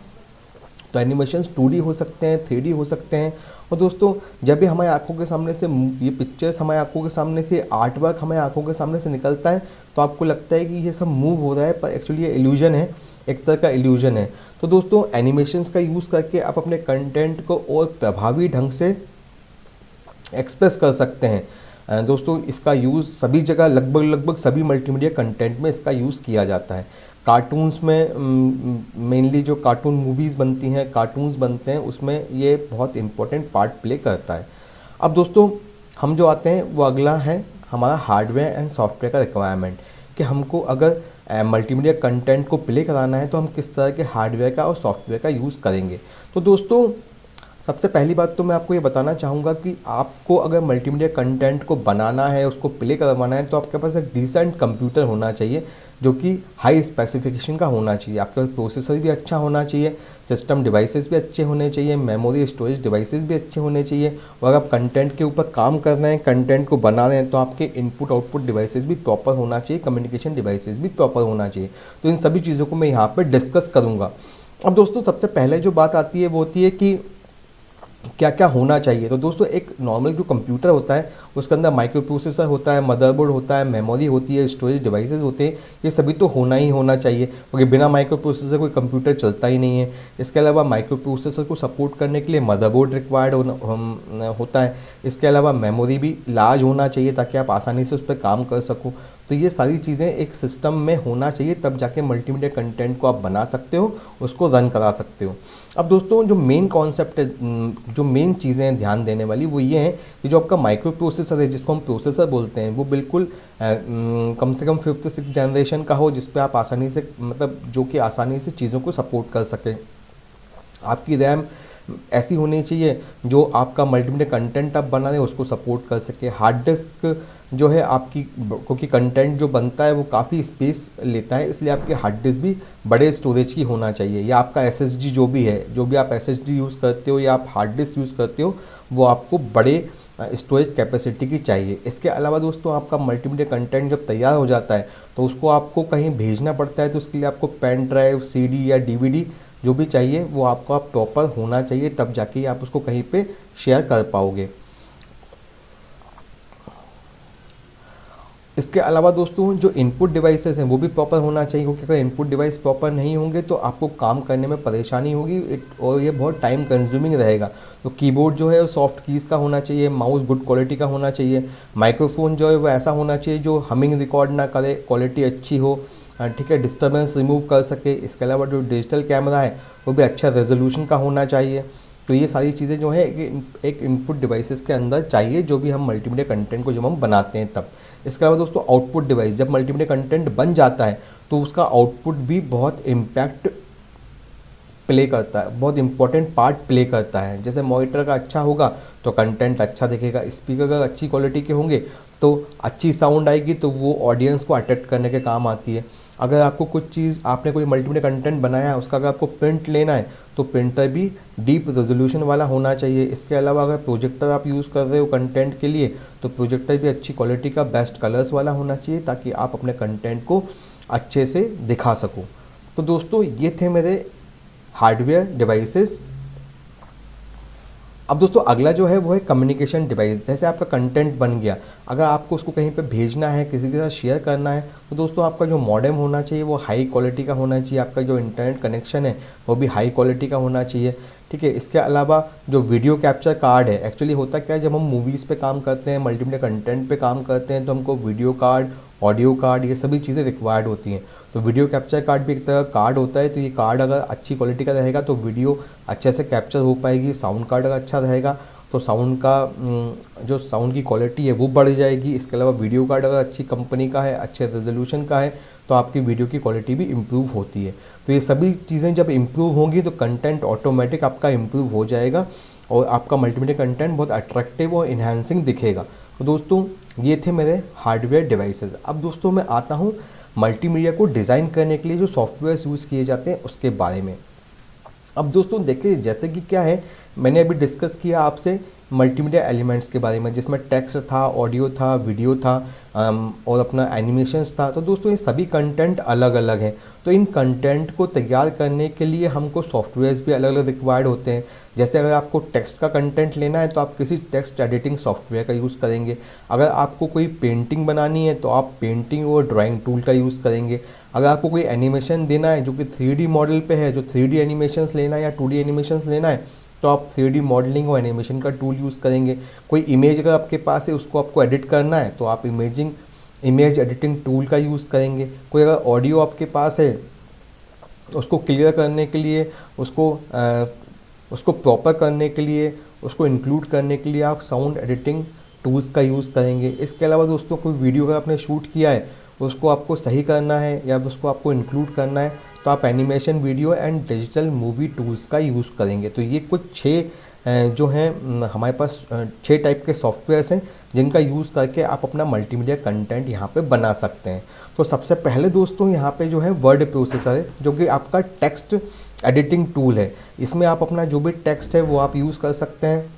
तो एनिमेशंस 2D हो सकते हैं, 3D हो सकते हैं। और दोस्तों जब भी हमारी आंखों के सामने से ये पिक्चर्स हमारी आंखों के सामने से, आर्ट वर्क हमारी आंखों के सामने से निकलता है तो आपको लगता है कि ये सब मूव हो रहा है, पर एक्चुअली ये इल्यूजन है, एक तरह का इल्यूजन है। तो दोस्तों एनिमेशंस का यूज़ करके आप अपने कंटेंट को और प्रभावी ढंग से एक्सप्रेस कर सकते हैं। दोस्तों इसका यूज़ सभी जगह लगभग सभी मल्टीमीडिया कंटेंट में इसका यूज़ किया जाता है। कार्टून्स में मेनली जो कार्टून मूवीज़ बनती हैं, कार्टून्स बनते हैं, उसमें ये बहुत इम्पोर्टेंट पार्ट प्ले करता है। अब दोस्तों हम जो आते हैं वो अगला है हमारा हार्डवेयर एंड सॉफ्टवेयर का रिक्वायरमेंट, कि हमको अगर मल्टीमीडिया कंटेंट को प्ले कराना है तो हम किस तरह के हार्डवेयर का और सॉफ्टवेयर का यूज़ करेंगे। तो दोस्तों सबसे पहली बात तो मैं आपको ये बताना चाहूँगा कि आपको अगर मल्टीमीडिया कंटेंट को बनाना है, उसको प्ले करवाना है, तो आपके पास एक डिसेंट कंप्यूटर होना चाहिए जो कि हाई स्पेसिफिकेशन का होना चाहिए। आपका प्रोसेसर भी अच्छा होना चाहिए, सिस्टम डिवाइसेस भी अच्छे होने चाहिए, मेमोरी स्टोरेज डिवाइसेस भी अच्छे होने चाहिए। और अगर आप कंटेंट के ऊपर काम कर रहे हैं, कंटेंट को बना रहे हैं, तो आपके इनपुट आउटपुट डिवाइसेस भी प्रॉपर होना चाहिए, कम्युनिकेशन डिवाइसेस भी प्रॉपर होना चाहिए। तो इन सभी चीज़ों को मैं यहाँ पर डिस्कस करूँगा। अब दोस्तों सबसे पहले जो बात आती है वो होती है कि क्या क्या होना चाहिए। तो दोस्तों एक नॉर्मल जो कंप्यूटर होता है उसके अंदर माइक्रो प्रोसेसर होता है, मदरबोर्ड होता है, मेमोरी होती है, स्टोरेज डिवाइसेस होते हैं, ये सभी तो होना ही होना चाहिए, क्योंकि बिना माइक्रो प्रोसेसर कोई कंप्यूटर चलता ही नहीं है। इसके अलावा माइक्रो प्रोसेसर को सपोर्ट करने के लिए मदरबोर्ड रिक्वायर्ड होता है। इसके अलावा मेमोरी भी लार्ज होना चाहिए ताकि आप आसानी से उस पर काम कर सको। तो ये सारी चीज़ें एक सिस्टम में होना चाहिए, तब जाके मल्टीमीडिया कंटेंट को आप बना सकते हो, उसको रन करा सकते हो। अब दोस्तों जो मेन कॉन्सेप्ट है, जो मेन चीज़ें हैं ध्यान देने वाली, वो ये हैं कि जो आपका माइक्रो प्रोसेसर है, जिसको हम प्रोसेसर बोलते हैं, वो बिल्कुल कम से कम 5th 6th जनरेशन का हो, जिस पे आप आसानी से मतलब जो कि आसानी से चीज़ों को सपोर्ट कर सके। आपकी रैम ऐसी होनी चाहिए जो आपका मल्टीमीडिया कंटेंट आप बना रहे हैं उसको सपोर्ट कर सके। हार्ड डिस्क जो है आपकी, क्योंकि कंटेंट जो बनता है वो काफ़ी स्पेस लेता है, इसलिए आपकी हार्ड डिस्क भी बड़े स्टोरेज की होना चाहिए। या आपका एसएसडी जो भी है, जो भी आप एसएसडी यूज़ करते हो या आप हार्ड डिस्क यूज़ करते हो, वो आपको बड़े स्टोरेज कैपेसिटी की चाहिए। इसके अलावा दोस्तों आपका मल्टीमीडिया कंटेंट जब तैयार हो जाता है तो उसको आपको कहीं भेजना पड़ता है, तो उसके लिए आपको पेन ड्राइव, सीडी या डीवीडी जो भी चाहिए वो आपका प्रॉपर होना चाहिए, तब जाके आप उसको कहीं पे शेयर कर पाओगे। इसके अलावा दोस्तों जो इनपुट डिवाइसेस हैं वो भी प्रॉपर होना चाहिए, क्योंकि अगर इनपुट डिवाइस प्रॉपर नहीं होंगे तो आपको काम करने में परेशानी होगी और ये बहुत टाइम कंज्यूमिंग रहेगा। तो कीबोर्ड जो है वो सॉफ्ट कीज़ का होना चाहिए, माउस गुड क्वालिटी का होना चाहिए, माइक्रोफोन जो है वो ऐसा होना चाहिए जो हमिंग रिकॉर्ड ना करे, क्वालिटी अच्छी हो, ठीक है, डिस्टर्बेंस रिमूव कर सके। इसके अलावा जो डिजिटल कैमरा है वो भी अच्छा रेजोल्यूशन का होना चाहिए। तो ये सारी चीज़ें जो है एक इनपुट डिवाइसेस के अंदर चाहिए, जो भी हम मल्टीमीडिया कंटेंट को जब हम बनाते हैं तब। इसके अलावा दोस्तों आउटपुट डिवाइस, जब मल्टीमीडिया कंटेंट बन जाता है तो उसका आउटपुट भी बहुत इम्पैक्ट प्ले करता है, बहुत इंपॉर्टेंट पार्ट प्ले करता है। जैसे मॉनिटर का अच्छा होगा तो कंटेंट अच्छा दिखेगा, स्पीकर का अच्छी क्वालिटी के होंगे तो अच्छी साउंड आएगी, तो वो ऑडियंस को अट्रैक्ट करने के काम आती है। अगर आपको कुछ चीज़, आपने कोई मल्टीमीडिया कंटेंट बनाया है, उसका अगर आपको प्रिंट लेना है तो प्रिंटर भी डीप रेजोल्यूशन वाला होना चाहिए। इसके अलावा अगर प्रोजेक्टर आप यूज़ कर रहे हो कंटेंट के लिए तो प्रोजेक्टर भी अच्छी क्वालिटी का, बेस्ट कलर्स वाला होना चाहिए, ताकि आप अपने कंटेंट को अच्छे से दिखा सको। तो दोस्तों ये थे मेरे हार्डवेयर डिवाइसेस। अब दोस्तों अगला जो है वो है कम्युनिकेशन डिवाइस। जैसे आपका कंटेंट बन गया, अगर आपको उसको कहीं पे भेजना है, किसी के साथ शेयर करना है, तो दोस्तों आपका जो मॉडेम होना चाहिए वो हाई क्वालिटी का होना चाहिए, आपका जो इंटरनेट कनेक्शन है वो भी हाई क्वालिटी का होना चाहिए, ठीक है। इसके अलावा जो वीडियो कैप्चर कार्ड है, एक्चुअली होता क्या है, जब हम मूवीज़ पे काम करते हैं, मल्टीमीडिया कंटेंट पे काम करते हैं, तो हमको वीडियो कार्ड, ऑडियो कार्ड, ये सभी चीज़ें रिक्वायर्ड होती हैं। तो वीडियो कैप्चर कार्ड भी एक तरह का कार्ड होता है। तो ये कार्ड अगर अच्छी क्वालिटी का रहेगा तो वीडियो अच्छे से कैप्चर हो पाएगी। साउंड कार्ड अगर अच्छा रहेगा तो साउंड का जो साउंड की क्वालिटी है वो बढ़ जाएगी। इसके अलावा वीडियो कार्ड अगर अच्छी कंपनी का है, अच्छे रेजोल्यूशन का है, तो आपकी वीडियो की क्वालिटी भी इम्प्रूव होती है। तो ये सभी चीज़ें जब इम्प्रूव होंगी तो कंटेंट ऑटोमेटिक आपका इम्प्रूव हो जाएगा और आपका मल्टीमीडिया कंटेंट बहुत अट्रैक्टिव और इन्हांसिंग दिखेगा। तो दोस्तों ये थे मेरे हार्डवेयर डिवाइसेस। अब दोस्तों मैं आता हूँ मल्टीमीडिया को डिज़ाइन करने के लिए जो सॉफ्टवेयर्स यूज़ किए जाते हैं उसके बारे में। अब दोस्तों देखिए जैसे कि क्या है, मैंने अभी डिस्कस किया आपसे मल्टीमीडिया एलिमेंट्स के बारे में, जिसमें टेक्स्ट था, ऑडियो था, वीडियो था और अपना एनिमेशंस था। तो दोस्तों ये सभी कंटेंट अलग अलग हैं। तो इन कंटेंट को तैयार करने के लिए हमको सॉफ्टवेयर्स भी अलग अलग रिक्वायर्ड होते हैं। जैसे अगर आपको टेक्स्ट का कंटेंट लेना है तो आप किसी टेक्स्ट एडिटिंग सॉफ्टवेयर का यूज़ करेंगे। अगर आपको कोई पेंटिंग बनानी है तो आप पेंटिंग और ड्राइंग टूल का यूज़ करेंगे। अगर आपको कोई एनिमेशन देना है जो कि 3D मॉडल पे है, जो 3D एनिमेशंस लेना है या 2D एनिमेशंस लेना है, तो आप 3D मॉडलिंग और एनिमेशन का टूल यूज़ करेंगे। कोई इमेज अगर आपके पास है उसको आपको एडिट करना है तो आप इमेज एडिटिंग टूल का यूज़ करेंगे। कोई अगर ऑडियो आपके पास है उसको क्लियर करने के लिए, उसको प्रॉपर करने के लिए, उसको इंक्लूड करने के लिए आप साउंड एडिटिंग टूल्स का यूज़ करेंगे। इसके अलावा दोस्तों कोई वीडियो अगर आपने शूट किया है उसको आपको सही करना है या उसको आपको इंक्लूड करना है तो आप animation video and digital movie tools का यूज़ करेंगे। तो ये कुछ 6 जो हैं हमारे पास 6 टाइप के सॉफ्टवेयर्स हैं जिनका यूज़ करके आप अपना मल्टीमीडिया कंटेंट यहाँ पे बना सकते हैं। तो सबसे पहले दोस्तों यहाँ पे जो है वर्ड प्रोसेसर है, जो कि आपका टेक्स्ट एडिटिंग टूल है। इसमें आप अपना जो भी टेक्स्ट है वो आप यूज़ कर सकते हैं।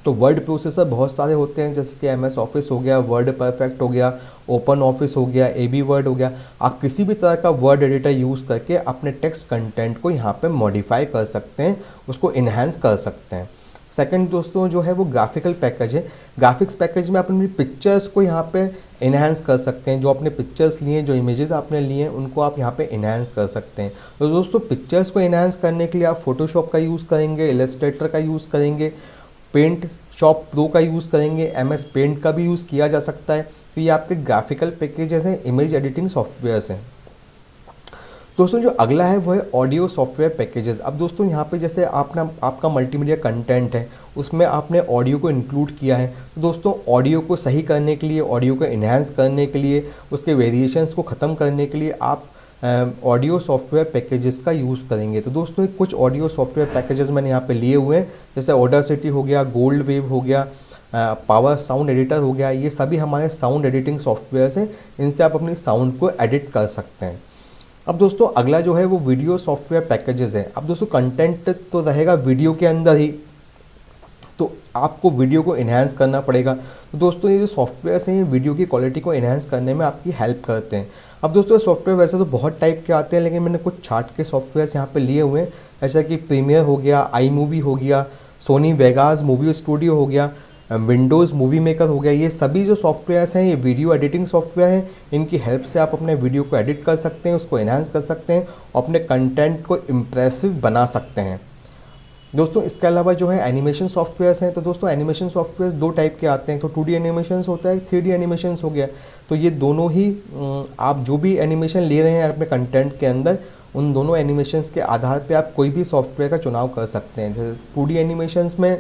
तो वर्ड प्रोसेसर बहुत सारे होते हैं, जैसे कि MS ऑफिस हो गया, वर्ड परफेक्ट हो गया, ओपन ऑफिस हो गया, AB वर्ड हो गया। आप किसी भी तरह का वर्ड एडिटर यूज़ करके अपने टेक्स्ट कंटेंट को यहाँ पे मॉडिफाई कर सकते हैं, उसको इन्हांस कर सकते हैं। सेकंड दोस्तों जो है वो ग्राफिकल पैकेज है। ग्राफिक्स पैकेज में आप अपनी पिक्चर्स को यहाँ पे इन्हांस कर सकते हैं। जो आपने पिक्चर्स लिए, जो इमेजेस आपने लिए हैं, उनको आप यहाँ पे इन्हांस कर सकते हैं। तो दोस्तों पिक्चर्स को इन्हांस करने के लिए आप फोटोशॉप का यूज़ करेंगे, इलस्ट्रेटर का यूज़ करेंगे, पेंट शॉप प्रो का यूज़ करेंगे, MS पेंट का भी यूज़ किया जा सकता है। तो ये आपके ग्राफिकल पैकेजेस हैं, इमेज एडिटिंग सॉफ्टवेयर्स हैं। दोस्तों जो अगला है वो है ऑडियो सॉफ्टवेयर पैकेजेस। अब दोस्तों यहाँ पे जैसे आपका मल्टीमीडिया कंटेंट है उसमें आपने ऑडियो को इंक्लूड किया है। तो दोस्तों ऑडियो को सही करने के लिए, ऑडियो को इन्हांस करने के लिए, उसके वेरिएशंस को ख़त्म करने के लिए आप ऑडियो सॉफ्टवेयर पैकेजेस का यूज़ करेंगे। तो दोस्तों कुछ ऑडियो सॉफ्टवेयर पैकेजेस मैंने यहाँ पे लिए हुए हैं, जैसे ऑडासिटी हो गया, गोल्ड वेव हो गया, पावर साउंड एडिटर हो गया। ये सभी हमारे साउंड एडिटिंग सॉफ्टवेयर्स हैं, इनसे आप अपनी साउंड को एडिट कर सकते हैं। अब दोस्तों अगला जो है वो वीडियो सॉफ्टवेयर पैकेजेस है। अब दोस्तों कंटेंट तो रहेगा वीडियो के अंदर ही, तो आपको वीडियो को इन्हांस करना पड़ेगा। तो दोस्तों ये जो सॉफ्टवेयर्स हैं ये वीडियो की क्वालिटी को इन्हांस करने में आपकी हेल्प करते हैं। अब दोस्तों सॉफ्टवेयर वैसे तो बहुत टाइप के आते हैं, लेकिन मैंने कुछ छाट के सॉफ्टवेयर्स यहाँ पे लिए हुए हैं, जैसा कि प्रीमियर हो गया, iMovie हो गया, सोनी वेगास मूवी स्टूडियो हो गया, विंडोज़ मूवी मेकर हो गया। ये सभी जो सॉफ्टवेयर्स हैं ये वीडियो एडिटिंग सॉफ्टवेयर हैं। इनकी हेल्प से आप अपने वीडियो को एडिट कर सकते हैं, उसको इन्हांस कर सकते हैं और अपने कंटेंट को इम्प्रेसिव बना सकते हैं। दोस्तों इसके अलावा जो है एनिमेशन सॉफ्टवेयर्स हैं। तो दोस्तों एनिमेशन सॉफ्टवेयर्स 2 टाइप के आते हैं, तो 2D एनिमेशंस होता है, 3D एनिमेशंस हो गया। तो ये दोनों ही आप जो भी एनिमेशन ले रहे हैं अपने कंटेंट के अंदर, उन दोनों एनिमेशंस के आधार पे आप कोई भी सॉफ्टवेयर का चुनाव कर सकते हैं। जैसे 2D एनिमेशंस में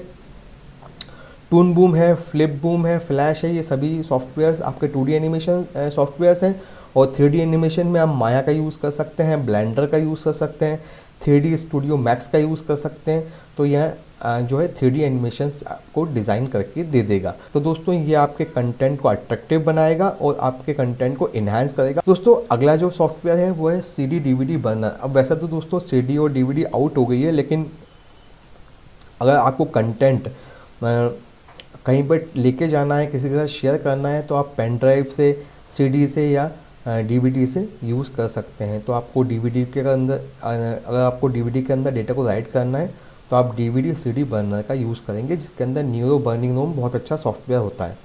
टून बूम है, फ्लिप बूम है, फ्लैश है, ये सभी सॉफ्टवेयर्स आपके 2D एनिमेशन सॉफ्टवेयर्स हैं। और 3D एनिमेशन में आप माया का यूज़ कर सकते हैं, ब्लेंडर का यूज़ कर सकते हैं, 3D स्टूडियो मैक्स का यूज़ कर सकते हैं। तो यह जो है 3D एनिमेशंस आपको डिज़ाइन करके दे देगा। तो दोस्तों ये आपके कंटेंट को अट्रैक्टिव बनाएगा और आपके कंटेंट को इन्हांस करेगा। दोस्तों अगला जो सॉफ्टवेयर है वो है CD DVD बर्नर। अब वैसे तो दोस्तों CD और DVD आउट हो गई है, लेकिन अगर आपको कंटेंट कहीं पर लेके जाना है, किसी के साथ शेयर करना है, तो आप पेन ड्राइव से, CD से या DVD से यूज़ कर सकते हैं। तो आपको DVD के अंदर अगर आपको DVD के अंदर डेटा को राइट करना है तो आप DVD CD बर्नर का यूज़ करेंगे, जिसके अंदर न्यूरो बर्निंग रोम बहुत अच्छा सॉफ्टवेयर होता है।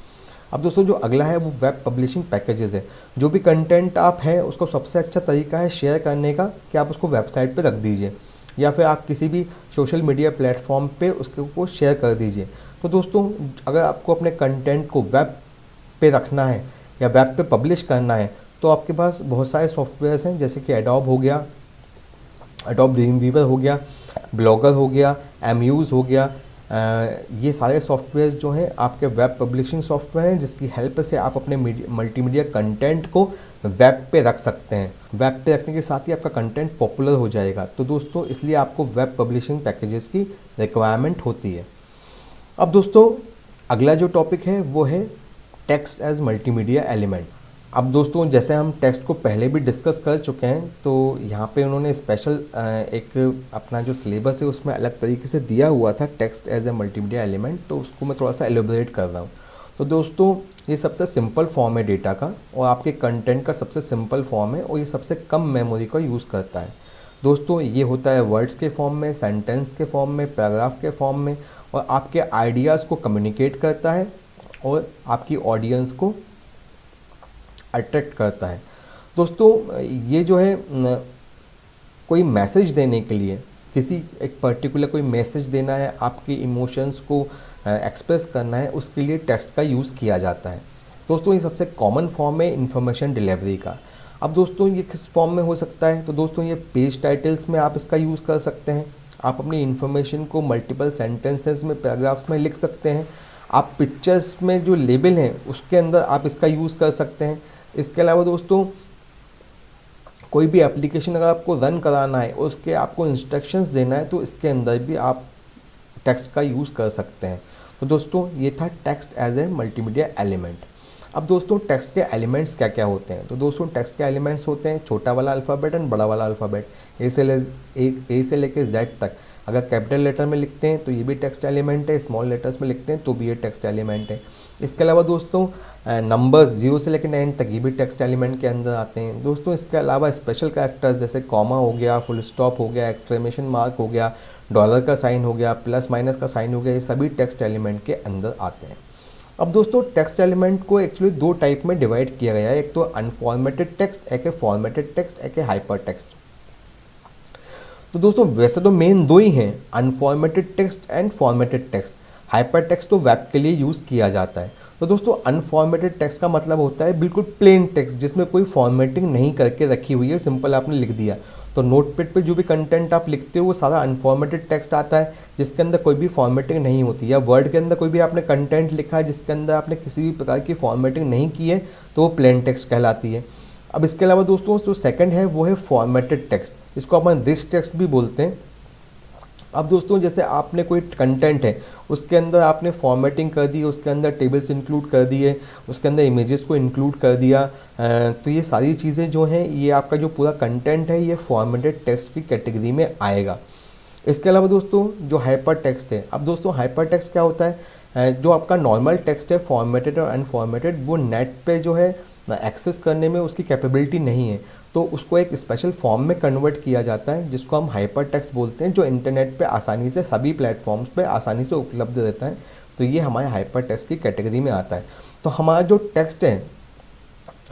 अब दोस्तों जो अगला है वो वेब पब्लिशिंग पैकेजेस है। जो भी कंटेंट आप है उसको सबसे अच्छा तरीका है शेयर करने का कि आप उसको वेबसाइट पे रख दीजिए या फिर आप किसी भी सोशल मीडिया प्लेटफॉर्म पे उसको शेयर कर दीजिए। तो दोस्तों अगर आपको अपने कंटेंट को वेब पे रखना है या वेब पे पब्लिश करना है तो आपके पास बहुत सारे सॉफ्टवेयर्स हैं, जैसे कि एडोब हो गया, एडोब ड्रीमवीवर हो गया, ब्लॉगर हो गया, एम्यूज़ हो गया, ये सारे सॉफ्टवेयर जो हैं आपके वेब पब्लिशिंग सॉफ्टवेयर हैं, जिसकी हेल्प से आप अपने मल्टीमीडिया कंटेंट को वेब पे रख सकते हैं। वेब पे रखने के साथ ही आपका कंटेंट पॉपुलर हो जाएगा। तो दोस्तों इसलिए आपको वेब पब्लिशिंग पैकेजेस की रिक्वायरमेंट होती है। अब दोस्तों अगला जो टॉपिक है वो है टेक्स्ट एज मल्टीमीडिया एलिमेंट। अब दोस्तों जैसे हम टेक्स्ट को पहले भी डिस्कस कर चुके हैं, तो यहाँ पे उन्होंने स्पेशल एक अपना जो सिलेबस है उसमें अलग तरीके से दिया हुआ था text as a multimedia element, तो उसको मैं थोड़ा सा एलोबरेट कर रहा हूँ। तो दोस्तों ये सबसे सिंपल फॉर्म है डेटा का, और आपके कंटेंट का सबसे सिंपल फॉर्म है, और ये सबसे कम मेमोरी का यूज़ करता है। दोस्तों ये होता है वर्ड्स के फॉर्म में, सेंटेंस के फॉर्म में, पैराग्राफ के फॉर्म में, और आपके आइडियाज़ को कम्युनिकेट करता है और आपकी ऑडियंस को अट्रैक्ट करता है। दोस्तों ये जो है कोई मैसेज देने के लिए, किसी एक पर्टिकुलर कोई मैसेज देना है, आपके इमोशंस को एक्सप्रेस करना है, उसके लिए टेक्स्ट का यूज़ किया जाता है। दोस्तों ये सबसे कॉमन फॉर्म है इन्फॉर्मेशन डिलीवरी का। अब दोस्तों ये किस फॉर्म में हो सकता है? तो दोस्तों ये पेज टाइटल्स में आप इसका यूज़ कर सकते हैं। आप अपनी इन्फॉर्मेशन को मल्टीपल सेंटेंसेस में, पैराग्राफ्स में लिख सकते हैं। आप पिक्चर्स में जो लेबल हैं उसके अंदर आप इसका यूज़ कर सकते हैं। इसके अलावा दोस्तों कोई भी एप्लीकेशन अगर आपको रन कराना है, उसके आपको इंस्ट्रक्शंस देना है, तो इसके अंदर भी आप टेक्स्ट का यूज़ कर सकते हैं। तो दोस्तों ये था text as a multimedia element. अब दोस्तों टेक्स्ट के एलिमेंट्स क्या क्या होते हैं? तो दोस्तों टेक्स्ट के एलिमेंट्स होते हैं छोटा वाला अल्फ़ाबेट एंड बड़ा वाला अल्फ़ाबेट, ए से लेके जेड तक। अगर कैपिटल लेटर में लिखते हैं तो ये भी टेक्स्ट एलिमेंट है, स्मॉल लेटर्स में लिखते हैं तो भी ये टेक्स्ट एलिमेंट है। इसके अलावा दोस्तों नंबर्स 0 से लेकर 9 तक ये भी टेक्स्ट एलिमेंट के अंदर आते हैं। दोस्तों इसके अलावा स्पेशल कैरेक्टर्स जैसे कॉमा हो गया, फुल स्टॉप हो गया, एक्सक्लेमेशन मार्क हो गया, डॉलर का साइन हो गया, प्लस माइनस का साइन हो गया, ये सभी टेक्स्ट एलिमेंट के अंदर आते हैं। अब दोस्तों टेक्स्ट एलिमेंट को एक्चुअली दो टाइप में डिवाइड किया गया है, एक तो अनफॉर्मेटेड टेक्स्ट, एक है फॉर्मेटेड टेक्स्ट, एक है हाइपर टेक्स्ट। तो दोस्तों वैसे तो मेन दो ही हैं, unformatted text and formatted text. Hyper text तो वेब के लिए यूज़ किया जाता है। तो दोस्तों अनफॉर्मेटेड टेक्स्ट का मतलब होता है बिल्कुल प्लेन टेक्स्ट, जिसमें कोई फॉर्मेटिंग नहीं करके रखी हुई है, सिंपल आपने लिख दिया। तो नोटपैड पे जो भी कंटेंट आप लिखते हो वो सारा अनफॉर्मेटेड टेक्स्ट आता है, जिसके अंदर कोई भी फॉर्मेटिंग नहीं होती। या वर्ड के अंदर कोई भी आपने कंटेंट लिखा है जिसके अंदर आपने किसी भी प्रकार की फॉर्मेटिंग नहीं की है, तो वो प्लेन टेक्स्ट कहलाती है। अब इसके अलावा दोस्तों जो सेकंड है वो है फॉर्मेटेड टेक्स्ट, इसको अपन रिच टेक्स्ट भी बोलते हैं। अब दोस्तों जैसे आपने कोई कंटेंट है उसके अंदर आपने फॉर्मेटिंग कर दी, उसके अंदर टेबल्स इंक्लूड कर दिए, उसके अंदर इमेजेस को इंक्लूड कर दिया, तो ये सारी चीज़ें जो हैं, ये आपका जो पूरा कंटेंट है ये फॉर्मेटेड टेक्स्ट की कैटेगरी में आएगा। इसके अलावा दोस्तों जो हाइपर टेक्स्ट है, अब दोस्तों हाइपर टेक्स्ट क्या होता है? जो आपका नॉर्मल टेक्स्ट है फॉर्मेटेड और अनफॉर्मेटेड, वो नेट पे जो है एक्सेस करने में उसकी कैपेबिलिटी नहीं है, तो उसको एक स्पेशल फॉर्म में कन्वर्ट किया जाता है, जिसको हम हाइपर टेक्स्ट बोलते हैं, जो इंटरनेट पे आसानी से सभी प्लेटफॉर्म्स पे आसानी से उपलब्ध रहता है। तो ये हमारे हाइपर टेक्स्ट की कैटेगरी में आता है। तो हमारा जो टेक्स्ट है,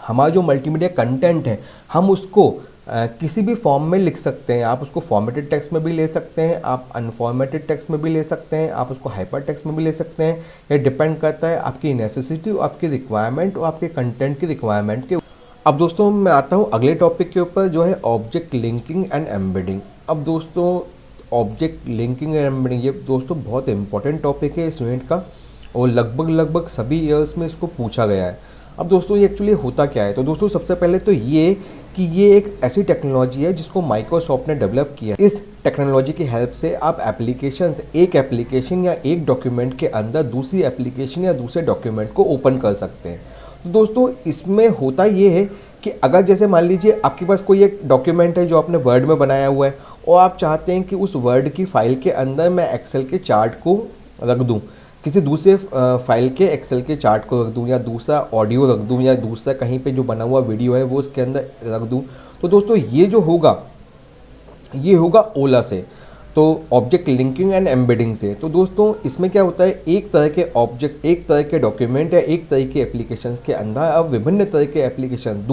हमारा जो मल्टीमीडिया कंटेंट है, हम उसको किसी भी फॉर्म में लिख सकते हैं। आप उसको फॉर्मेटेड टेक्स्ट में भी ले सकते हैं, आप अनफॉर्मेटेड टेक्स्ट में भी ले सकते हैं, आप उसको हाइपर टेक्स्ट में भी ले सकते हैं। ये डिपेंड करता है आपकी नेसेसिटी और आपकी रिक्वायरमेंट और आपके कंटेंट की रिक्वायरमेंट के। अब दोस्तों मैं आता हूँ अगले टॉपिक के ऊपर, जो है ऑब्जेक्ट लिंकिंग एंड एम्बेडिंग। अब दोस्तों ऑब्जेक्ट लिंकिंग एंड एम्बेडिंग ये दोस्तों बहुत इंपॉर्टेंट टॉपिक है इस यूनिट का, और लगभग सभी ईयर्स में इसको पूछा गया है। अब दोस्तों ये एक्चुअली होता क्या है? तो दोस्तों सबसे पहले तो ये कि ये एक ऐसी टेक्नोलॉजी है जिसको माइक्रोसॉफ्ट ने डेवलप किया। इस टेक्नोलॉजी की हेल्प से आप एप्लीकेशंस, एक एप्लीकेशन या एक डॉक्यूमेंट के अंदर दूसरी एप्लीकेशन या दूसरे डॉक्यूमेंट को ओपन कर सकते हैं। तो दोस्तों इसमें होता ये है कि अगर जैसे मान लीजिए आपके पास कोई एक डॉक्यूमेंट है जो आपने वर्ड में बनाया हुआ है, और आप चाहते हैं कि उस वर्ड की फाइल के अंदर मैं एक्सेल के चार्ट को रख दूँ, किसी दूसरे फाइल के एक्सेल के चार्ट को रख दूं, या दूसरा ऑडियो रख दूं, या दूसरा कहीं पे जो बना हुआ वीडियो है वो उसके अंदर रख दूं, तो दोस्तों ये जो होगा ये होगा ओला से, तो ऑब्जेक्ट लिंकिंग एंड एम्बेडिंग से। तो दोस्तों इसमें क्या होता है, एक तरह के ऑब्जेक्ट, एक तरह के डॉक्यूमेंट या एक तरह के एप्लीकेशंस के अंदर अब विभिन्न तरह के एप्लीकेशन,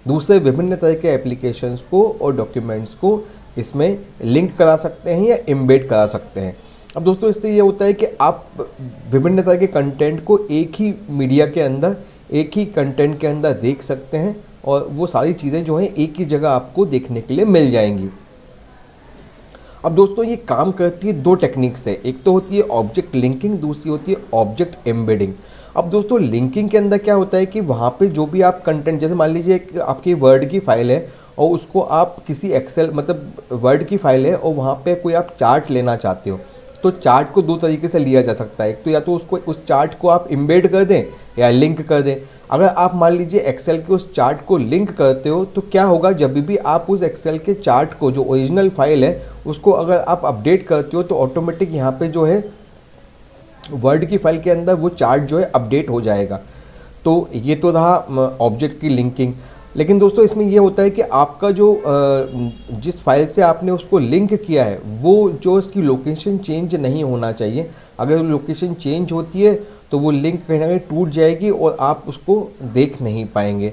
दूसरे विभिन्न तरह के एप्लीकेशंस को और डॉक्यूमेंट्स को इसमें लिंक करा सकते हैं या एम्बेड करा सकते हैं। अब दोस्तों इससे ये होता है कि आप विभिन्न तरह के कंटेंट को एक ही मीडिया के अंदर, एक ही कंटेंट के अंदर देख सकते हैं, और वो सारी चीज़ें जो हैं एक ही जगह आपको देखने के लिए मिल जाएंगी। अब दोस्तों ये काम करती है दो टेक्निक से, एक तो होती है ऑब्जेक्ट लिंकिंग, दूसरी होती है ऑब्जेक्ट एम्बेडिंग। अब दोस्तों लिंकिंग के अंदर क्या होता है कि वहाँ पे जो भी आप कंटेंट, जैसे मान लीजिए एक आपकी वर्ड की फाइल है और उसको आप किसी एक्सेल मतलब वर्ड की फाइल है और वहाँ पे कोई आप चार्ट लेना चाहते हो, तो चार्ट को दो तरीके से लिया जा सकता है। एक तो या तो उसको उस चार्ट को आप इम्बेड कर दें या लिंक कर दें। अगर आप मान लीजिए एक्सेल के उस चार्ट को लिंक करते हो तो क्या होगा, जब भी आप उस एक्सेल के चार्ट को, जो ओरिजिनल फाइल है उसको अगर आप अपडेट करते हो तो ऑटोमेटिक यहाँ पे जो है वर्ड की फाइल के अंदर वो चार्ट जो है अपडेट हो जाएगा। तो ये तो रहा ऑब्जेक्ट की लिंकिंग। लेकिन दोस्तों इसमें ये होता है कि आपका जो जिस फाइल से आपने उसको लिंक किया है वो जो उसकी लोकेशन चेंज नहीं होना चाहिए। अगर लोकेशन चेंज होती है तो वो लिंक कहीं ना कहीं टूट जाएगी और आप उसको देख नहीं पाएंगे।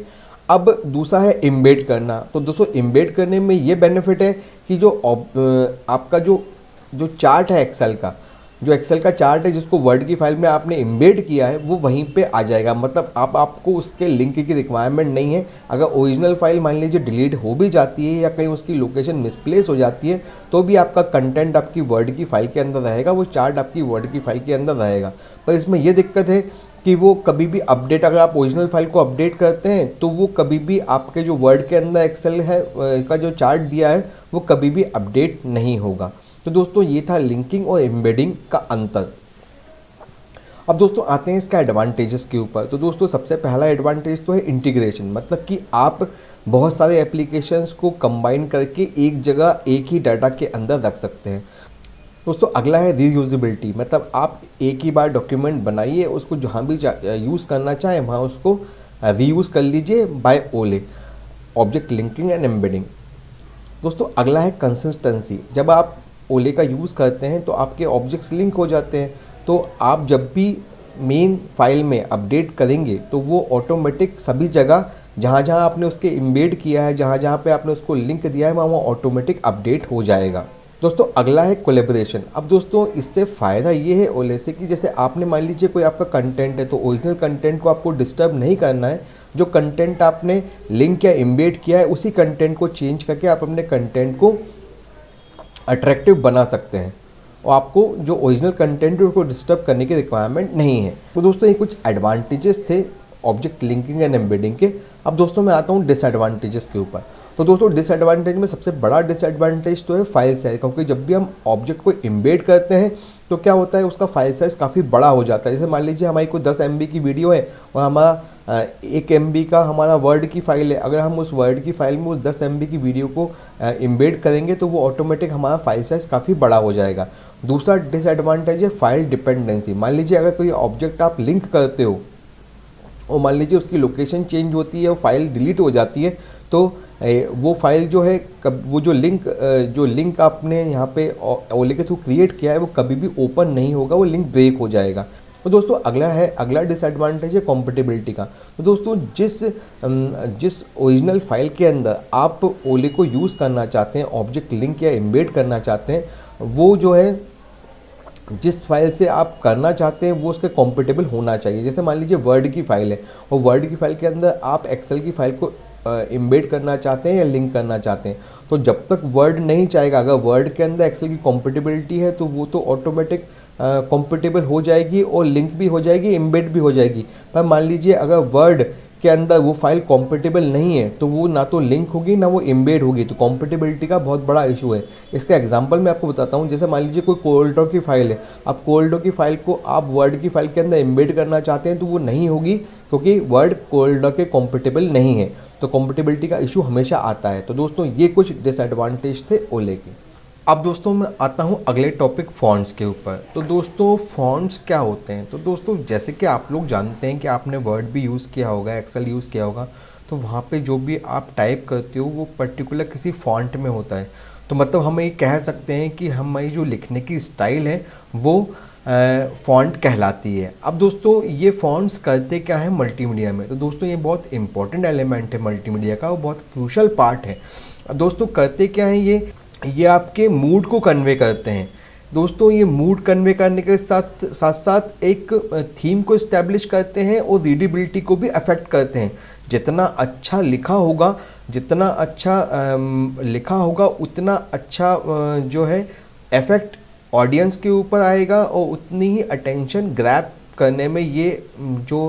अब दूसरा है इम्बेड करना। तो दोस्तों इम्बेड करने में ये बेनिफिट है कि जो आपका जो जो चार्ट है एक्सेल का, जो एक्सेल का चार्ट है जिसको वर्ड की फाइल में आपने इम्बेड किया है वो वहीं पे आ जाएगा। मतलब आपको उसके लिंक की रिक्वायरमेंट नहीं है। अगर ओरिजिनल फाइल मान लीजिए डिलीट हो भी जाती है या कहीं उसकी लोकेशन मिसप्लेस हो जाती है तो भी आपका कंटेंट आपकी वर्ड की फाइल के अंदर रहेगा, वो चार्ट आपकी वर्ड की फाइल के अंदर रहेगा। पर इसमें यह दिक्कत है कि वो कभी भी अपडेट, अगर आप ओरिजिनल फाइल को अपडेट करते हैं तो वो कभी भी आपके जो वर्ड के अंदर एक्सेल है का जो चार्ट दिया है वो कभी भी अपडेट नहीं होगा। तो दोस्तों ये था लिंकिंग और एम्बेडिंग का अंतर। अब दोस्तों आते हैं इसका एडवांटेजेस के ऊपर। तो दोस्तों सबसे पहला एडवांटेज तो है इंटीग्रेशन, मतलब कि आप बहुत सारे एप्लीकेशंस को कंबाइन करके एक जगह एक ही डाटा के अंदर रख सकते हैं। दोस्तों अगला है रीयूजेबिलिटी, मतलब आप एक ही बार डॉक्यूमेंट बनाइए, उसको जहाँ भी यूज़ करना चाहें वहाँ उसको रीयूज़ कर लीजिए बाय ओले। Object linking and embedding. दोस्तों अगला है कंसिस्टेंसी। जब आप ओले का यूज़ करते हैं तो आपके ऑब्जेक्ट्स लिंक हो जाते हैं, तो आप जब भी मेन फाइल में अपडेट करेंगे तो वो ऑटोमेटिक सभी जगह जहाँ जहाँ आपने उसके इम्बेड किया है, जहाँ जहाँ पे आपने उसको लिंक दिया है वहाँ ऑटोमेटिक अपडेट हो जाएगा। दोस्तों अगला है कोलेबोरेशन। अब दोस्तों इससे फ़ायदा ये है ओले से कि जैसे आपने मान लीजिए कोई आपका कंटेंट है तो ओरिजिनल कंटेंट को आपको डिस्टर्ब नहीं करना है। जो कंटेंट आपने लिंक या इम्बेड किया है उसी कंटेंट को चेंज करके आप अपने कंटेंट को अट्रैक्टिव बना सकते हैं और आपको जो ओरिजिनल कंटेंट है उसको डिस्टर्ब करने की रिक्वायरमेंट नहीं है। तो दोस्तों ये कुछ एडवांटेजेस थे ऑब्जेक्ट लिंकिंग एंड एम्बेडिंग के। अब दोस्तों मैं आता हूँ डिसएडवांटेजेस के ऊपर। तो दोस्तों डिसएडवांटेज में सबसे बड़ा डिसएडवांटेज तो है फाइल साइज, क्योंकि जब भी हम ऑब्जेक्ट को इम्बेड करते हैं तो क्या होता है उसका फाइल साइज़ काफ़ी बड़ा हो जाता है। जैसे मान लीजिए हमारी कोई 10 MB की वीडियो है और हमारा 1 MB का हमारा वर्ड की फाइल है। अगर हम उस वर्ड की फाइल में उस 10 MB की वीडियो को इम्बेड करेंगे तो वो ऑटोमेटिक हमारा फाइल साइज़ काफ़ी बड़ा हो जाएगा। दूसरा डिसएडवांटेज है फाइल डिपेंडेंसी। मान लीजिए अगर कोई ऑब्जेक्ट आप लिंक करते हो और मान लीजिए उसकी लोकेशन चेंज होती है और फाइल डिलीट हो जाती है तो वो फाइल जो है वो जो लिंक आपने यहाँ पे ओले के थ्रू क्रिएट किया है वो कभी भी ओपन नहीं होगा, वो लिंक ब्रेक हो जाएगा। तो दोस्तों अगला डिसएडवांटेज है कॉम्पेटिबिलिटी का। तो दोस्तों जिस ओरिजिनल फाइल के अंदर आप ओले को यूज़ करना चाहते हैं, ऑब्जेक्ट लिंक या इम्बेड करना चाहते हैं, वो जो है जिस फाइल से आप करना चाहते हैं वो उसके कॉम्पेटिबल होना चाहिए। जैसे मान लीजिए वर्ड की फाइल है और वर्ड की फाइल के अंदर आप एक्सेल की फाइल को इम्बेड करना चाहते हैं या लिंक करना चाहते हैं, तो जब तक वर्ड नहीं चाहेगा, अगर वर्ड के अंदर एक्सेल की कॉम्पेटिबिलिटी है तो वो तो ऑटोमेटिक कॉम्पेटिबल हो जाएगी और लिंक भी हो जाएगी, इम्बेड भी हो जाएगी। पर मान लीजिए अगर वर्ड के अंदर वो फाइल कॉम्पेटिबल नहीं है तो वो ना तो लिंक होगी ना वो इम्बेड होगी। तो कॉम्पेटिबिलिटी का बहुत बड़ा इशू है। इसका एग्जांपल मैं आपको बताता हूँ। जैसे मान लीजिए कोई कोल्डो की फाइल है, अब कोल्डो की फाइल को आप वर्ड की फाइल के अंदर इम्बेड करना चाहते हैं तो वो नहीं होगी क्योंकि वर्ड कोल्डो के कॉम्पेटिबल नहीं है। तो कॉम्पेटिबिलिटी का इशू हमेशा आता है। तो दोस्तों ये कुछ डिसएडवांटेज थे ओले के। अब दोस्तों मैं आता हूँ अगले टॉपिक फ़ॉन्ट्स के ऊपर। तो दोस्तों फ़ॉन्ट्स क्या होते हैं? तो दोस्तों जैसे कि आप लोग जानते हैं कि आपने वर्ड भी यूज़ किया होगा, एक्सेल यूज़ किया होगा, तो वहाँ पे जो भी आप टाइप करते हो वो पर्टिकुलर किसी फ़ॉन्ट में होता है। तो मतलब हम ये कह सकते हैं कि हमारी जो लिखने की स्टाइल है वो फ़ॉन्ट कहलाती है। अब दोस्तों ये फ़ॉन्ट्स करते क्या है मल्टीमीडिया में? तो दोस्तों ये बहुत इंपॉर्टेंट एलिमेंट है मल्टीमीडिया का, वो बहुत क्रूशल पार्ट है। दोस्तों करते क्या है ये आपके मूड को कन्वे करते हैं। दोस्तों ये मूड कन्वे करने के साथ साथ एक थीम को इस्टेब्लिश करते हैं और रीडेबिलिटी को भी अफेक्ट करते हैं। जितना अच्छा लिखा होगा, जितना अच्छा लिखा होगा उतना अच्छा जो है इफेक्ट ऑडियंस के ऊपर आएगा और उतनी ही अटेंशन ग्रैब करने में ये जो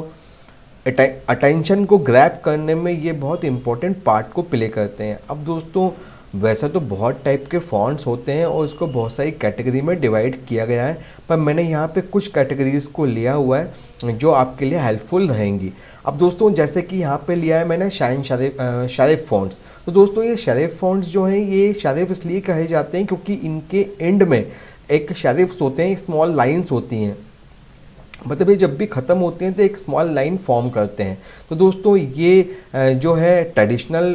अटेंशन को ग्रैब करने में ये बहुत इंपॉर्टेंट पार्ट को प्ले करते हैं। अब दोस्तों वैसे तो बहुत टाइप के फॉन्ट्स होते हैं और इसको बहुत सारी कैटेगरी में डिवाइड किया गया है, पर मैंने यहाँ पे कुछ कैटेगरीज को लिया हुआ है जो आपके लिए हेल्पफुल रहेंगी। अब दोस्तों जैसे कि यहाँ पे लिया है मैंने शाइन शेरिफ फॉन्ट्स। तो दोस्तों ये शेरिफ फॉन्ट्स जो हैं ये शेरिफ इसलिए कहे जाते हैं क्योंकि इनके एंड में एक शेरिफ्स होते हैं, स्मॉल लाइन्स होती हैं, मतलब ये जब भी ख़त्म होते हैं तो एक स्मॉल लाइन फॉर्म करते हैं। तो दोस्तों ये जो है ट्रेडिशनल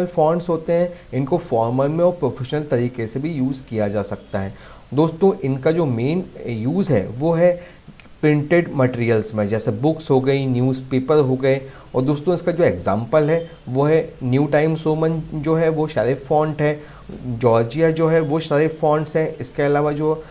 फॉन्ट्स होते हैं, इनको फॉर्मल में और प्रोफेशनल तरीके से भी यूज़ किया जा सकता है। दोस्तों इनका जो मेन यूज़ है वो है प्रिंटेड मटेरियल्स में, जैसे बुक्स हो गई, न्यूज़पेपर हो गए। और दोस्तों इसका जो एग्जांपल है वो है न्यू टाइम्स रोमन जो है वो शेरिफ फॉन्ट है, जॉर्जिया जो है वो शेरिफ फॉन्ट्स हैं। इसके अलावा जो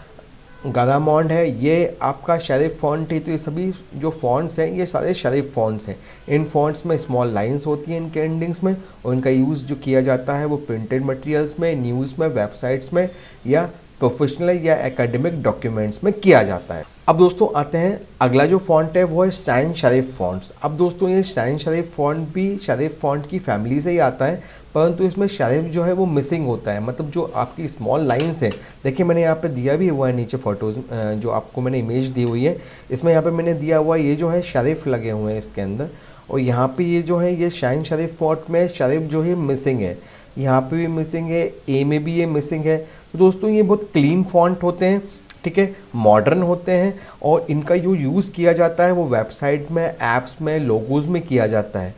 गारामॉन्ड है ये आपका शेरिफ फॉन्ट है। तो ये सभी जो फॉन्ट्स हैं ये सारे शेरिफ फॉन्ट्स हैं। इन फॉन्ट्स में स्मॉल लाइंस होती हैं इनके एंडिंग्स में, और इनका यूज़ जो किया जाता है वो प्रिंटेड मटेरियल्स में, न्यूज़ में, वेबसाइट्स में या प्रोफेशनल या एकेडमिक डॉक्यूमेंट्स में किया जाता है। अब दोस्तों आते हैं अगला जो फॉन्ट है वो है सैंस शेरिफ फॉन्ट्स। अब दोस्तों ये सैंस शेरिफ फॉन्ट भी शेरिफ फॉन्ट की फैमिली से ही आता है, परंतु इसमें शेरिफ जो है वो मिसिंग होता है, मतलब जो आपकी स्मॉल लाइंस है। देखिए मैंने यहाँ पे दिया भी हुआ है नीचे फोटोज़, जो आपको मैंने इमेज दी हुई है इसमें यहाँ पे मैंने दिया हुआ ये जो है शेरिफ लगे हुए हैं इसके अंदर, और यहाँ पे ये जो है ये शाइन शेरिफ फॉन्ट में शेरिफ जो है मिसिंग है, यहाँ पे भी मिसिंग है, ए में भी ये मिसिंग है। तो दोस्तों ये बहुत क्लीन फॉन्ट होते हैं, ठीक है, मॉडर्न होते हैं, और इनका जो यूज़ किया जाता है वो वेबसाइट में, ऐप्स में, लोगोज़ में किया जाता है।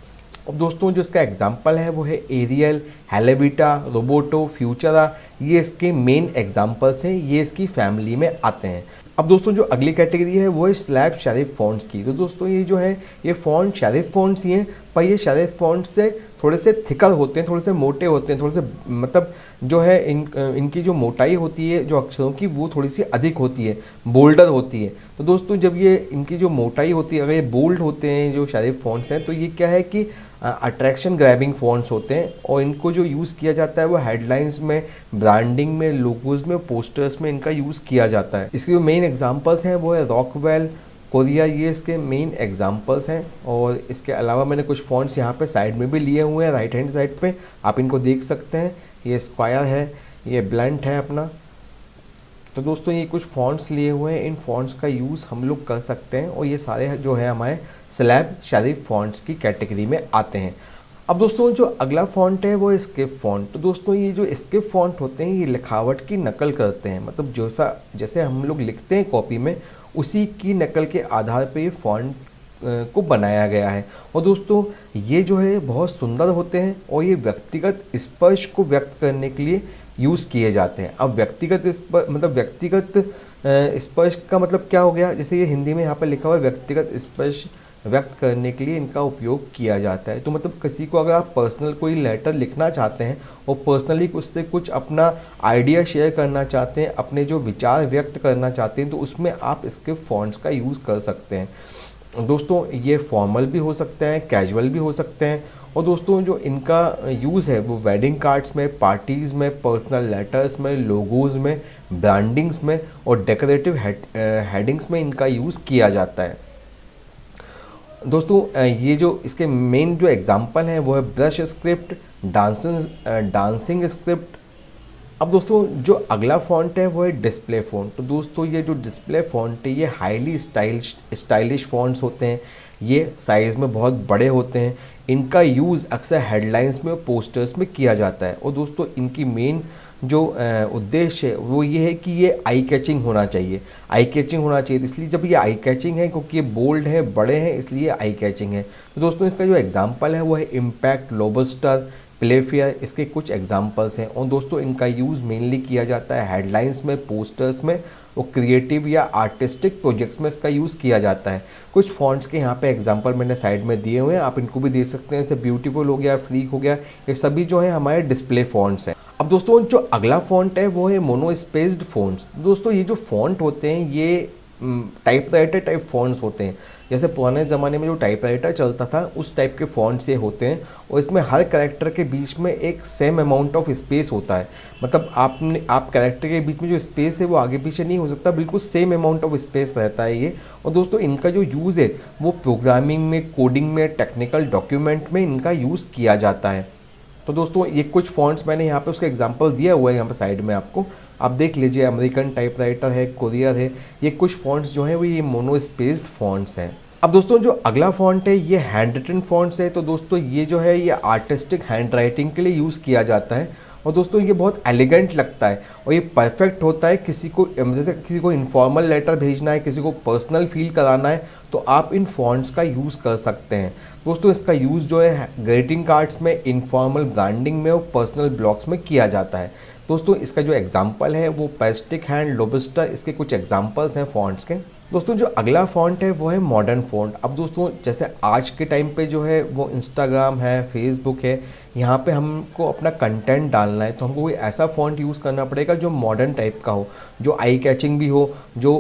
अब दोस्तों जो इसका एग्जांपल है वो है एरियल, हेलेबिटा, रोबोटो, फ्यूचरा, ये इसके मेन एग्जांपल्स हैं, ये इसकी फैमिली में आते हैं। अब दोस्तों जो अगली कैटेगरी है वो है स्लैब शेरिफ फॉन्ट्स की। तो दोस्तों ये जो है ये फॉन्ट शेरिफ फॉन्ट्स ही हैं, पर ये शेरिफ फॉन्ट्स से थोड़े से थिकर होते हैं, थोड़े से मोटे होते हैं, थोड़े से मतलब जो है इनकी जो मोटाई होती है जो अक्षरों की वो थोड़ी सी अधिक होती है, बोल्डर होती है। तो दोस्तों जब ये इनकी जो मोटाई होती है, अगर ये बोल्ड होते हैं जो शेरिफ फॉन्ट्स हैं, तो ये क्या है कि अट्रैक्शन ग्रैबिंग फॉन्ट्स होते हैं, और इनको जो यूज़ किया जाता है वो हेडलाइंस में, ब्रांडिंग में, लोगोज़ में, पोस्टर्स में इनका यूज़ किया जाता है। इसके जो मेन एग्जांपल्स हैं वो है रॉकवेल, कोरिया, ये इसके मेन एग्जांपल्स हैं। और इसके अलावा मैंने कुछ फॉन्ट्स यहाँ पे साइड में भी लिए हुए हैं, राइट हैंड साइड पे आप इनको देख सकते हैं। ये स्क्वायर है, ये ब्लंट है अपना। तो दोस्तों ये कुछ फॉन्ट्स लिए हुए हैं, इन फॉन्ट्स का यूज़ हम लोग कर सकते हैं, और ये सारे जो है हमारे स्लैब शेरिफ फॉन्ट्स की कैटेगरी में आते हैं। अब दोस्तों जो अगला फॉन्ट है वो स्किप फॉन्ट। तो दोस्तों ये जो स्किप फॉन्ट होते हैं ये लिखावट की नकल करते हैं, मतलब जैसे हम लोग लिखते हैं कॉपी में उसी की नकल के आधार पे ये फॉन्ट को बनाया गया है। और दोस्तों ये जो है बहुत सुंदर होते हैं, और ये व्यक्तिगत स्पर्श को व्यक्त करने के लिए यूज़ किए जाते हैं। अब व्यक्तिगत स्पर्श का मतलब क्या हो गया, जैसे ये हिंदी में यहाँ पर लिखा हुआ है व्यक्तिगत स्पर्श व्यक्त करने के लिए इनका उपयोग किया जाता है। तो मतलब किसी को अगर आप पर्सनल कोई लेटर लिखना चाहते हैं और पर्सनली उससे कुछ अपना आइडिया शेयर करना चाहते हैं, अपने जो विचार व्यक्त करना चाहते हैं, तो उसमें आप इसके फॉन्ट्स का यूज़ कर सकते हैं। दोस्तों ये फॉर्मल भी हो सकते हैं, कैजुअल भी हो सकते हैं। और दोस्तों जो इनका यूज़ है वो वेडिंग कार्ड्स में, पार्टीज़ में, पर्सनल लेटर्स में, लोगोज़ में, ब्रांडिंग्स में और डेकोरेटिव हेडिंग्स में इनका यूज़ किया जाता है। दोस्तों ये जो इसके मेन जो एग्जांपल हैं वो है ब्रश स्क्रिप्ट, डांसिंग स्क्रिप्ट। अब दोस्तों जो अगला फॉन्ट है वो है डिस्प्ले फॉन्ट। तो दोस्तों ये जो डिस्प्ले फॉन्ट है ये हाईली स्टाइलिश फॉन्ट्स होते हैं, ये साइज़ में बहुत बड़े होते हैं। इनका यूज़ अक्सर हेडलाइंस में और पोस्टर्स में किया जाता है। और दोस्तों इनकी मेन जो उद्देश्य है वो ये है कि ये आई कैचिंग होना चाहिए, इसलिए जब ये आई कैचिंग है क्योंकि ये बोल्ड है, बड़े हैं, इसलिए आई कैचिंग है। तो दोस्तों इसका जो एग्जांपल है वो है इम्पैक्ट, लोबस्टर, प्लेफेयर, इसके कुछ एग्जांपल्स हैं। और दोस्तों इनका यूज़ मेनली किया जाता है हेडलाइंस में, पोस्टर्स में और क्रिएटिव या आर्टिस्टिक प्रोजेक्ट्स में इसका यूज़ किया जाता है। कुछ फॉन्ट्स के यहाँ पे एग्जांपल मैंने साइड में दिए हुए हैं, आप इनको भी देख सकते हैं, जैसे ब्यूटीफुल हो गया, फ्रीक हो गया, ये सभी जो है हमारे डिस्प्ले फॉन्ट्स हैं। अब दोस्तों जो अगला फॉन्ट है वो है मोनोस्पेस्ड फॉन्ट्स। दोस्तों ये जो फॉन्ट होते हैं ये टाइपराइटर टाइप फ़ॉन्ट्स होते हैं। जैसे पुराने ज़माने में जो टाइपराइटर चलता था उस टाइप के फ़ॉन्ट्स ये होते हैं, और इसमें हर कैरेक्टर के बीच में एक सेम अमाउंट ऑफ स्पेस होता है। मतलब आप कैरेक्टर के बीच में जो स्पेस है वो आगे पीछे नहीं हो सकता, बिल्कुल सेम अमाउंट ऑफ स्पेस रहता है ये। और दोस्तों इनका जो यूज़ है वो प्रोग्रामिंग में, कोडिंग में, टेक्निकल डॉक्यूमेंट में इनका यूज़ किया जाता है। तो दोस्तों ये कुछ फ़ॉन्ट्स मैंने यहाँ पे उसका एग्जांपल दिया हुआ है यहाँ पे साइड में आपको, आप देख लीजिए। अमेरिकन टाइपराइटर है, कोरियर है, ये कुछ फ़ॉन्ट्स जो हैं वो ये मोनोस्पेस्ड फ़ॉन्ट्स हैं। अब दोस्तों जो अगला फ़ॉन्ट है ये हैंड रिटन फ़ॉन्ट्स है। तो दोस्तों ये जो है ये आर्टिस्टिक हैंड राइटिंग के लिए यूज़ किया जाता है, और दोस्तों ये बहुत एलिगेंट लगता है और ये परफेक्ट होता है किसी को, जैसे किसी को इनफॉर्मल लेटर भेजना है, किसी को पर्सनल फील कराना है, तो आप इन फ़ॉन्ट्स का यूज़ कर सकते हैं। दोस्तों इसका यूज़ जो है ग्रीटिंग कार्ड्स में, इनफॉर्मल ब्रांडिंग में और पर्सनल ब्लॉग्स में किया जाता है। दोस्तों इसका जो एग्जांपल है वो पेस्टिक हैंड, लोबिस्टा, इसके कुछ एग्जांपल्स हैं फ़ॉन्ट्स के। दोस्तों जो अगला फ़ॉन्ट है वो है मॉडर्न फ़ॉन्ट। अब दोस्तों जैसे आज के टाइम पे जो है वो इंस्टाग्राम है, फेसबुक है, यहाँ पे हमको अपना कंटेंट डालना है, तो हमको कोई ऐसा फ़ॉन्ट यूज़ करना पड़ेगा जो मॉडर्न टाइप का हो, जो आई कैचिंग भी हो, जो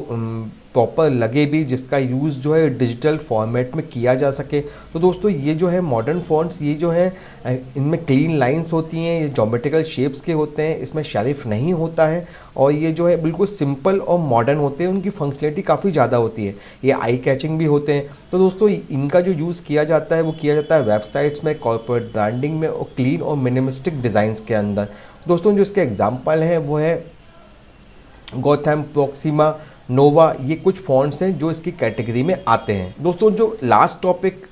प्रॉपर लगे भी, जिसका यूज़ जो है डिजिटल फॉर्मेट में किया जा सके। तो दोस्तों ये जो है मॉडर्न फ़ॉन्ट्स, ये जो है इनमें क्लीन लाइंस होती हैं, ये ज्योमेट्रिकल शेप्स के होते हैं, इसमें शेरिफ नहीं होता है, और ये जो है बिल्कुल सिंपल और मॉडर्न होते हैं, उनकी फंक्शनलिटी काफ़ी ज़्यादा होती है, ये आई कैचिंग भी होते हैं। तो दोस्तों इनका जो यूज़ किया जाता है वो किया जाता है वेबसाइट्स में, कॉर्पोरेट ब्रांडिंग में और क्लीन और मिनिमलिस्टिक डिज़ाइंस के अंदर। दोस्तों जो इसके एग्जाम्पल हैं वो है गोथम, प्रोक्सिमा, नोवा, ये कुछ फ़ॉन्ट्स हैं जो इसकी कैटेगरी में आते हैं। दोस्तों जो लास्ट टॉपिक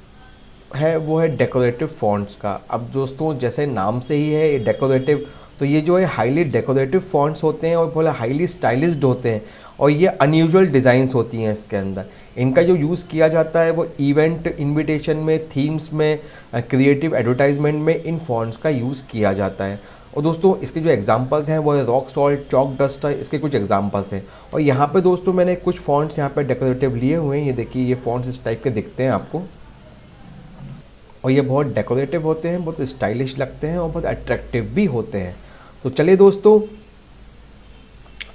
है वो है डेकोरेटिव फ़ॉन्ट्स का। अब दोस्तों जैसे नाम से ही है ये डेकोरेटिव, तो ये जो है हाईली डेकोरेटिव फ़ॉन्ट्स होते हैं और बोला हाईली स्टाइलिश्ड होते हैं, और ये अनयूजुअल डिज़ाइंस होती हैं इसके अंदर। इनका जो यूज़ किया जाता है वो इवेंट इनविटेशन में, थीम्स में, क्रिएटिव एडवर्टाइजमेंट में इन फ़ॉन्ट्स का यूज़ किया जाता है। और दोस्तों इसके जो एग्जांपल्स हैं वो है रॉक सॉल्ट, चॉक डस्ट है, इसके कुछ एग्जांपल्स हैं। और यहाँ पे दोस्तों मैंने कुछ फ़ॉन्ट्स यहाँ पे डेकोरेटिव लिए हुए हैं, ये देखिए ये फ़ॉन्ट्स इस टाइप के दिखते हैं आपको, और ये बहुत डेकोरेटिव होते हैं, बहुत स्टाइलिश लगते हैं और बहुत अट्रैक्टिव भी होते हैं। तो चलिए दोस्तों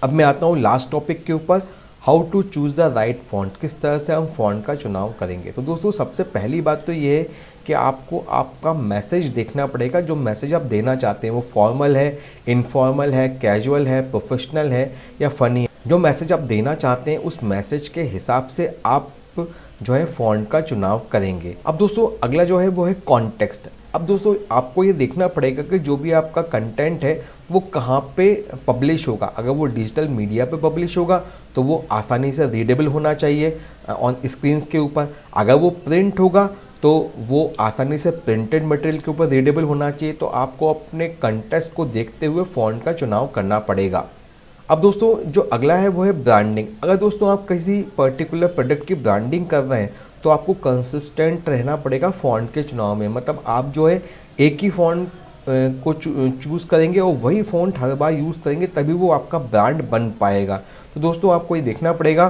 अब मैं आता हूँ लास्ट टॉपिक के ऊपर, how to choose the right font, किस तरह से हम फ़ॉन्ट का चुनाव करेंगे। तो दोस्तों सबसे पहली बात तो ये है कि आपको आपका मैसेज देखना पड़ेगा, जो मैसेज आप देना चाहते हैं वो फॉर्मल है, इनफॉर्मल है, कैजुअल है, प्रोफेशनल है या फ़नी है। जो मैसेज आप देना चाहते हैं उस मैसेज के हिसाब से आप जो है फ़ॉन्ट का चुनाव करेंगे। अब दोस्तों अगला जो है वो है कॉन्टेक्स्ट। अब दोस्तों आपको ये देखना पड़ेगा कि जो भी आपका कंटेंट है वो कहाँ पे पब्लिश होगा। अगर वो डिजिटल मीडिया पे पब्लिश होगा तो वो आसानी से रीडेबल होना चाहिए ऑन स्क्रीन्स के ऊपर। अगर वो प्रिंट होगा तो वो आसानी से प्रिंटेड मटेरियल के ऊपर रीडेबल होना चाहिए। तो आपको अपने कंटेक्स्ट को देखते हुए फ़ॉन्ट का चुनाव करना पड़ेगा। अब दोस्तों जो अगला है वो है ब्रांडिंग। अगर दोस्तों आप किसी पर्टिकुलर प्रोडक्ट की ब्रांडिंग कर रहे हैं तो आपको कंसिस्टेंट रहना पड़ेगा फ़ॉन्ट के चुनाव में। मतलब आप जो है एक ही फ़ॉन्ट को चूज़ करेंगे और वही फ़ॉन्ट हर बार यूज़ करेंगे, तभी वो आपका ब्रांड बन पाएगा। तो दोस्तों आपको ये देखना पड़ेगा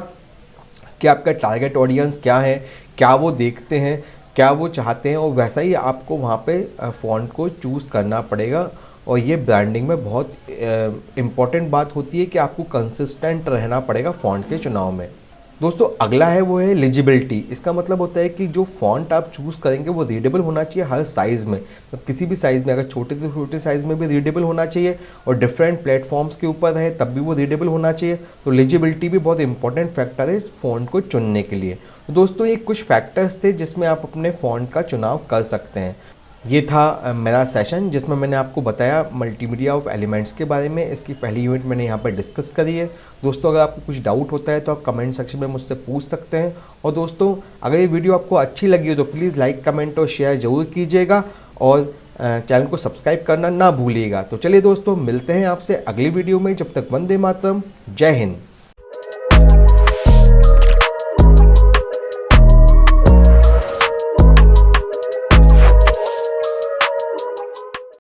कि आपका टारगेट ऑडियंस क्या है, क्या वो देखते हैं, क्या वो चाहते हैं, और वैसा ही आपको वहाँ पे फ़ॉन्ट को चूज़ करना पड़ेगा। और ये ब्रांडिंग में बहुत इम्पॉर्टेंट बात होती है कि आपको कंसिस्टेंट रहना पड़ेगा फ़ॉन्ट के चुनाव में। दोस्तों अगला है वो है लीजिबिलिटी। इसका मतलब होता है कि जो फ़ॉन्ट आप चूज़ करेंगे वो रीडेबल होना चाहिए हर साइज़ में, तो किसी भी साइज़ में, अगर छोटे से छोटे साइज़ में भी रीडेबल होना चाहिए और डिफरेंट प्लेटफॉर्म्स के ऊपर है तब भी वो रीडेबल होना चाहिए। तो लीजिबिलिटी भी बहुत इंपॉर्टेंट फैक्टर है फ़ॉन्ट को चुनने के लिए। तो दोस्तों ये कुछ फैक्टर्स थे जिसमें आप अपने फ़ॉन्ट का चुनाव कर सकते हैं। ये था मेरा सेशन जिसमें मैंने आपको बताया मल्टीमीडिया ऑफ एलिमेंट्स के बारे में। इसकी पहली यूनिट मैंने यहाँ पर डिस्कस करी है। दोस्तों अगर आपको कुछ डाउट होता है तो आप कमेंट सेक्शन में मुझसे पूछ सकते हैं। और दोस्तों अगर ये वीडियो आपको अच्छी लगी हो तो प्लीज़ लाइक, कमेंट और शेयर ज़रूर कीजिएगा, और चैनल को सब्सक्राइब करना ना भूलिएगा। तो चलिए दोस्तों मिलते हैं आपसे अगली वीडियो में। जब तक वंदे मातरम, जय हिंद।